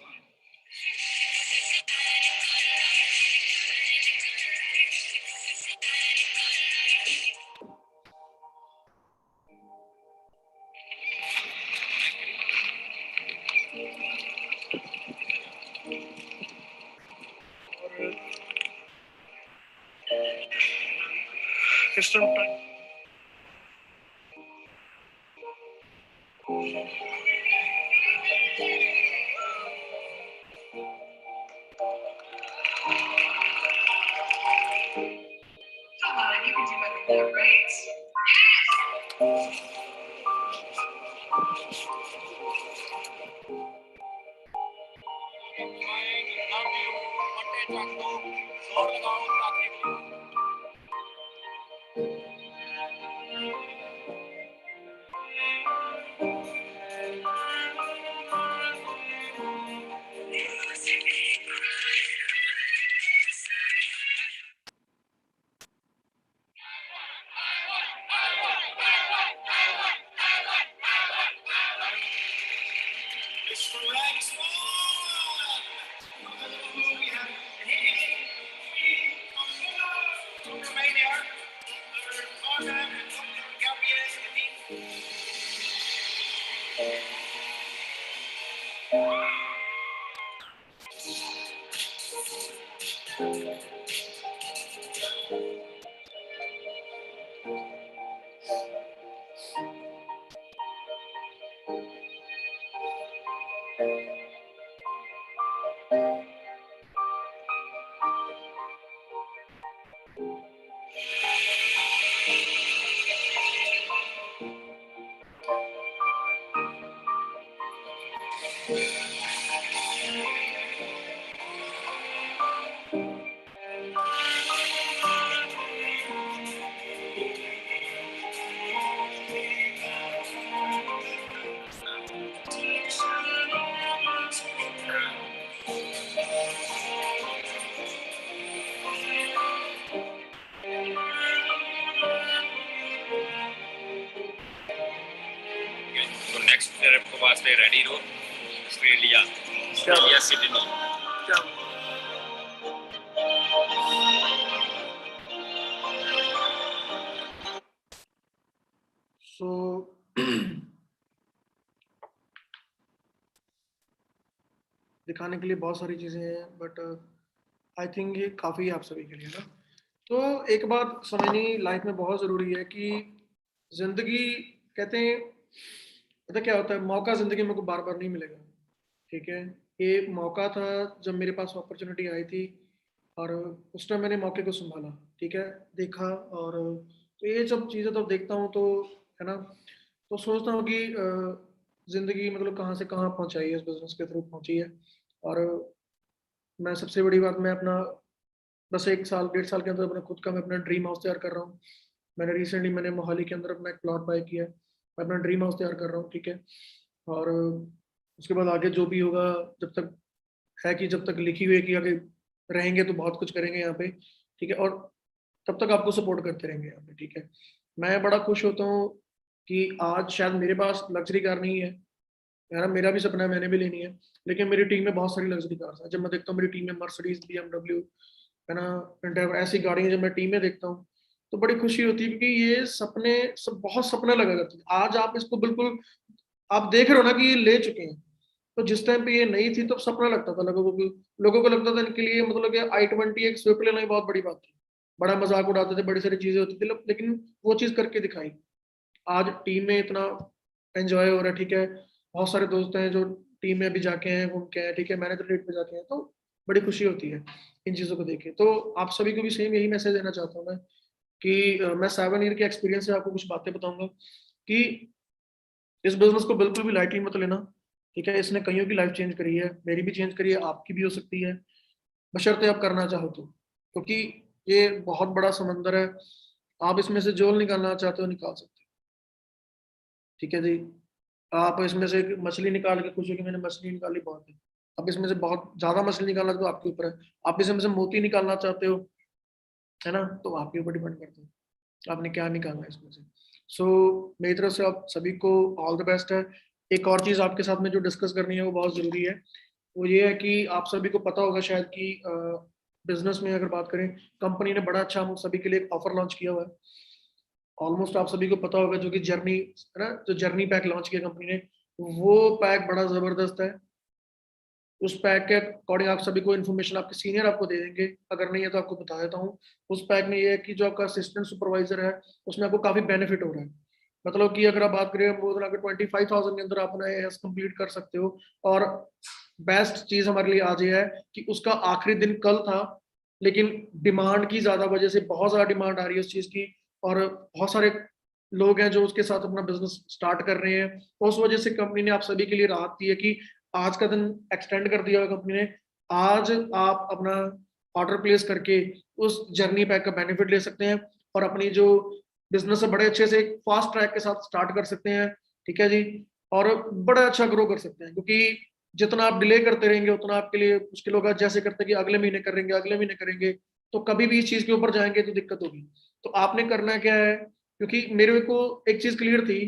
System time Come on, you can do better than that, right? वास्ते रेडी रहो। Australia Sydney. सो दिखाने के लिए बहुत सारी चीज़ें हैं, बट आई थिंक ये काफ़ी है आप सभी के लिए ना। तो एक बात समझनी लाइफ में बहुत ज़रूरी है कि ज़िंदगी, कहते हैं पता क्या होता है, मौका ज़िंदगी में को बार बार नहीं मिलेगा। ठीक है, ये मौका था जब मेरे पास अपॉर्चुनिटी आई थी, और उस टाइम मैंने मौके को संभाला, ठीक है, देखा। और तो ये सब चीज़ें तो देखता हूँ तो, है ना, तो सोचता हूँ कि ज़िंदगी मतलब कहाँ से कहाँ पहुँचाई है, इस बिज़नेस के थ्रू पहुँची है। और मैं सबसे बड़ी बात, मैं अपना बस 1 साल 1.5 साल के अंदर अपना खुद का मैं अपना ड्रीम हाउस तैयार कर रहा हूँ। मैंने मोहाली के अंदर अपना एक प्लॉट बाय किया है, मैं अपना ड्रीम हाउस तैयार कर रहा हूँ, ठीक है। और उसके बाद आगे जो भी होगा, जब तक है कि जब तक लिखी हुई है कि आगे रहेंगे तो बहुत कुछ करेंगे यहाँ पे, ठीक है। और तब तक आपको सपोर्ट करते रहेंगे यहाँ पे, ठीक है। मैं बड़ा खुश होता हूँ कि आज शायद मेरे पास लग्जरी कार नहीं है, यार मेरा भी सपना है, मैंने भी लेनी है, लेकिन मेरी टीम में बहुत सारी लग्जरी कार्स हैं। जब मैं देखता हूँ मेरी टीम में मर्सिडीज, BMW, है ना, एंडेवर, ऐसी गाड़ियां जब मैं टीम में देखता हूँ तो बड़ी खुशी होती है, क्योंकि ये सपने सब बहुत सपने लगा करते हैं। आज आप इसको बिल्कुल आप देख रहे हो ना कि ये ले चुके हैं, तो जिस टाइम पे ये नहीं थी तो सपना लगता था लोगों को लगता था इनके लिए मतलब कि i20 एक स्विफ्ट लेना ही बहुत बड़ी बात थी, बड़ा मजाक उड़ाते थे, बड़ी सारी चीजें होती थी, लेकिन वो चीज करके दिखाई। आज टीम में इतना एंजॉय हो रहा है, ठीक है। बहुत सारे दोस्त हैं जो टीम में अभी जाके हैं, घूम के हैं, ठीक है, मैनेजर रेट पे जाके हैं, तो बड़ी खुशी होती है इन चीज़ों को देख के। तो आप सभी को भी सेम यही मैसेज देना चाहता हूँ मैं कि मैं 7 ईयर के एक्सपीरियंस से आपको कुछ बातें बताऊंगा कि इस बिजनेस को बिल्कुल भी लाइटली मत लेना, ठीक है। इसने कईयों की लाइफ चेंज करी है, मेरी भी चेंज करी है, आपकी भी हो सकती है, बशर्ते आप करना चाहो तो, क्योंकि ये बहुत बड़ा समंदर है। आप इसमें से जो निकालना चाहते हो निकाल सकते हो, ठीक है जी। आप इसमें से एक मछली निकाल के खुश हो कि मैंने मछली निकाली, बहुत है। अब इसमें से बहुत ज्यादा मछली निकालना तो आपके ऊपर है। आप इसमें से मोती निकालना चाहते हो, है ना, तो आपके ऊपर डिपेंड करता है आपने क्या निकालना है इसमें से। सो मेरी तरफ से आप सभी को ऑल द बेस्ट है। एक और चीज आपके साथ में जो डिस्कस करनी है वो बहुत जरूरी है, वो ये है कि आप सभी को पता होगा शायद कि बिजनेस में अगर बात करें, कंपनी ने बड़ा अच्छा हम सभी के लिए एक ऑफर लॉन्च किया हुआ है। ऑलमोस्ट आप सभी को पता होगा, जो कि जर्नी है ना, जो जर्नी पैक लॉन्च किया कंपनी ने, वो पैक बड़ा जबरदस्त है। उस पैक के अकॉर्डिंग आप सभी को इन्फॉर्मेशन आपके सीनियर आपको दे देंगे, अगर नहीं है तो आपको बता देता हूँ। उस पैक में ये है कि जो आपका असिस्टेंट सुपरवाइजर है, उसमें आपको काफी बेनिफिट हो रहा है। मतलब कि अगर आप बात करें मोर देन 25,000 के अंदर आप अपना एएस कंप्लीट कर सकते हो। और बेस्ट चीज हमारे लिए आज ये है कि उसका आखिरी दिन कल था, लेकिन डिमांड की ज्यादा वजह से बहुत ज्यादा डिमांड आ रही है उस चीज की, और बहुत सारे लोग हैं जो उसके साथ अपना बिजनेस स्टार्ट कर रहे हैं। उस वजह से कंपनी ने आप सभी के लिए राहत दी है कि आज का दिन एक्सटेंड कर दिया है कंपनी ने। आज आप अपना ऑर्डर प्लेस करके उस जर्नी पैक का बेनिफिट ले सकते हैं, और अपनी जो बिजनेस है बड़े अच्छे से फास्ट ट्रैक के साथ स्टार्ट कर सकते हैं, ठीक है जी। और बड़ा अच्छा ग्रो कर सकते हैं, क्योंकि जितना आप डिले करते रहेंगे उतना आपके लिए मुश्किल होगा। जैसे करते कि अगले महीने करेंगे, अगले महीने करेंगे, तो कभी भी इस चीज के ऊपर जाएंगे तो दिक्कत होगी। तो आपने करना क्या है, क्योंकि मेरे को एक चीज क्लियर थी,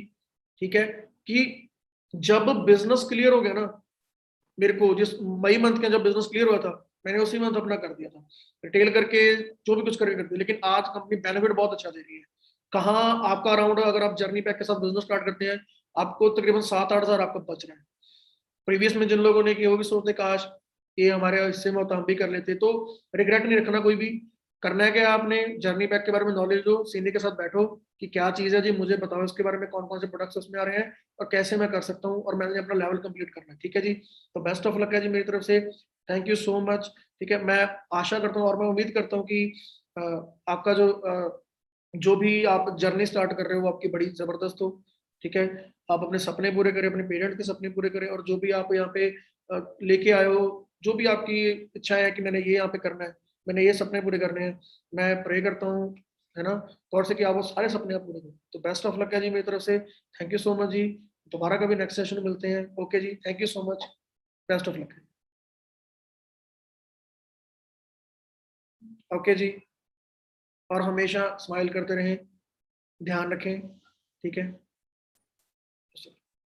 ठीक है, कि जब बिजनेस क्लियर हो गया ना, मेरे को जिस मई मंथ के जब बिजनेस क्लियर हुआ था, मैंने उसी मंथ अपना कर दिया था रिटेल करके, जो भी कुछ करके कर दिया। लेकिन आज कंपनी बेनिफिट बहुत अच्छा दे रही है। कहाँ आपका अराउंड, अगर आप जर्नी पैक के साथ बिजनेस स्टार्ट करते हैं, आपको तकरीबन 7-8 हजार आपका बच रहा है। प्रीवियस में जिन लोगों ने किया वो भी सोचते काश ये हमारे हिस्से में होता, हम भी कर लेते। तो रिग्रेट नहीं रखना कोई भी। करना है क्या, आपने जर्नी पैक के बारे में नॉलेज लो, सीनियर के साथ बैठो कि क्या चीज़ है जी, मुझे बताओ इसके बारे में, कौन कौन से प्रोडक्ट्स उसमें आ रहे हैं और कैसे मैं कर सकता हूँ, और मैंने अपना लेवल कंप्लीट करना है, ठीक है जी। तो बेस्ट ऑफ लक है जी मेरी तरफ से। थैंक यू सो मच, ठीक है। मैं आशा करता हूँ और मैं उम्मीद करता हूँ कि आपका जो भी आप जर्नी स्टार्ट कर रहे हो वो आपकी बड़ी जबरदस्त हो, ठीक है। आप अपने सपने पूरे करें, अपने पेरेंट्स के सपने पूरे करें, और जो भी आप यहाँ पे लेके आए हो, जो भी आपकी इच्छाएं है कि मैंने ये यहाँ पे करना है, मैंने ये सपने पूरे करने हैं, मैं प्रे करता हूँ, है ना, गॉड से कि आप वो सारे सपने आप पूरे करें। तो बेस्ट ऑफ लक है जी मेरी तरफ से। थैंक यू सो मच जी। दोबारा कभी नेक्स्ट सेशन में मिलते हैं। ओके जी, thank you so much. Best of luck. Okay जी। और हमेशा स्माइल करते रहें, ध्यान रखें, ठीक है।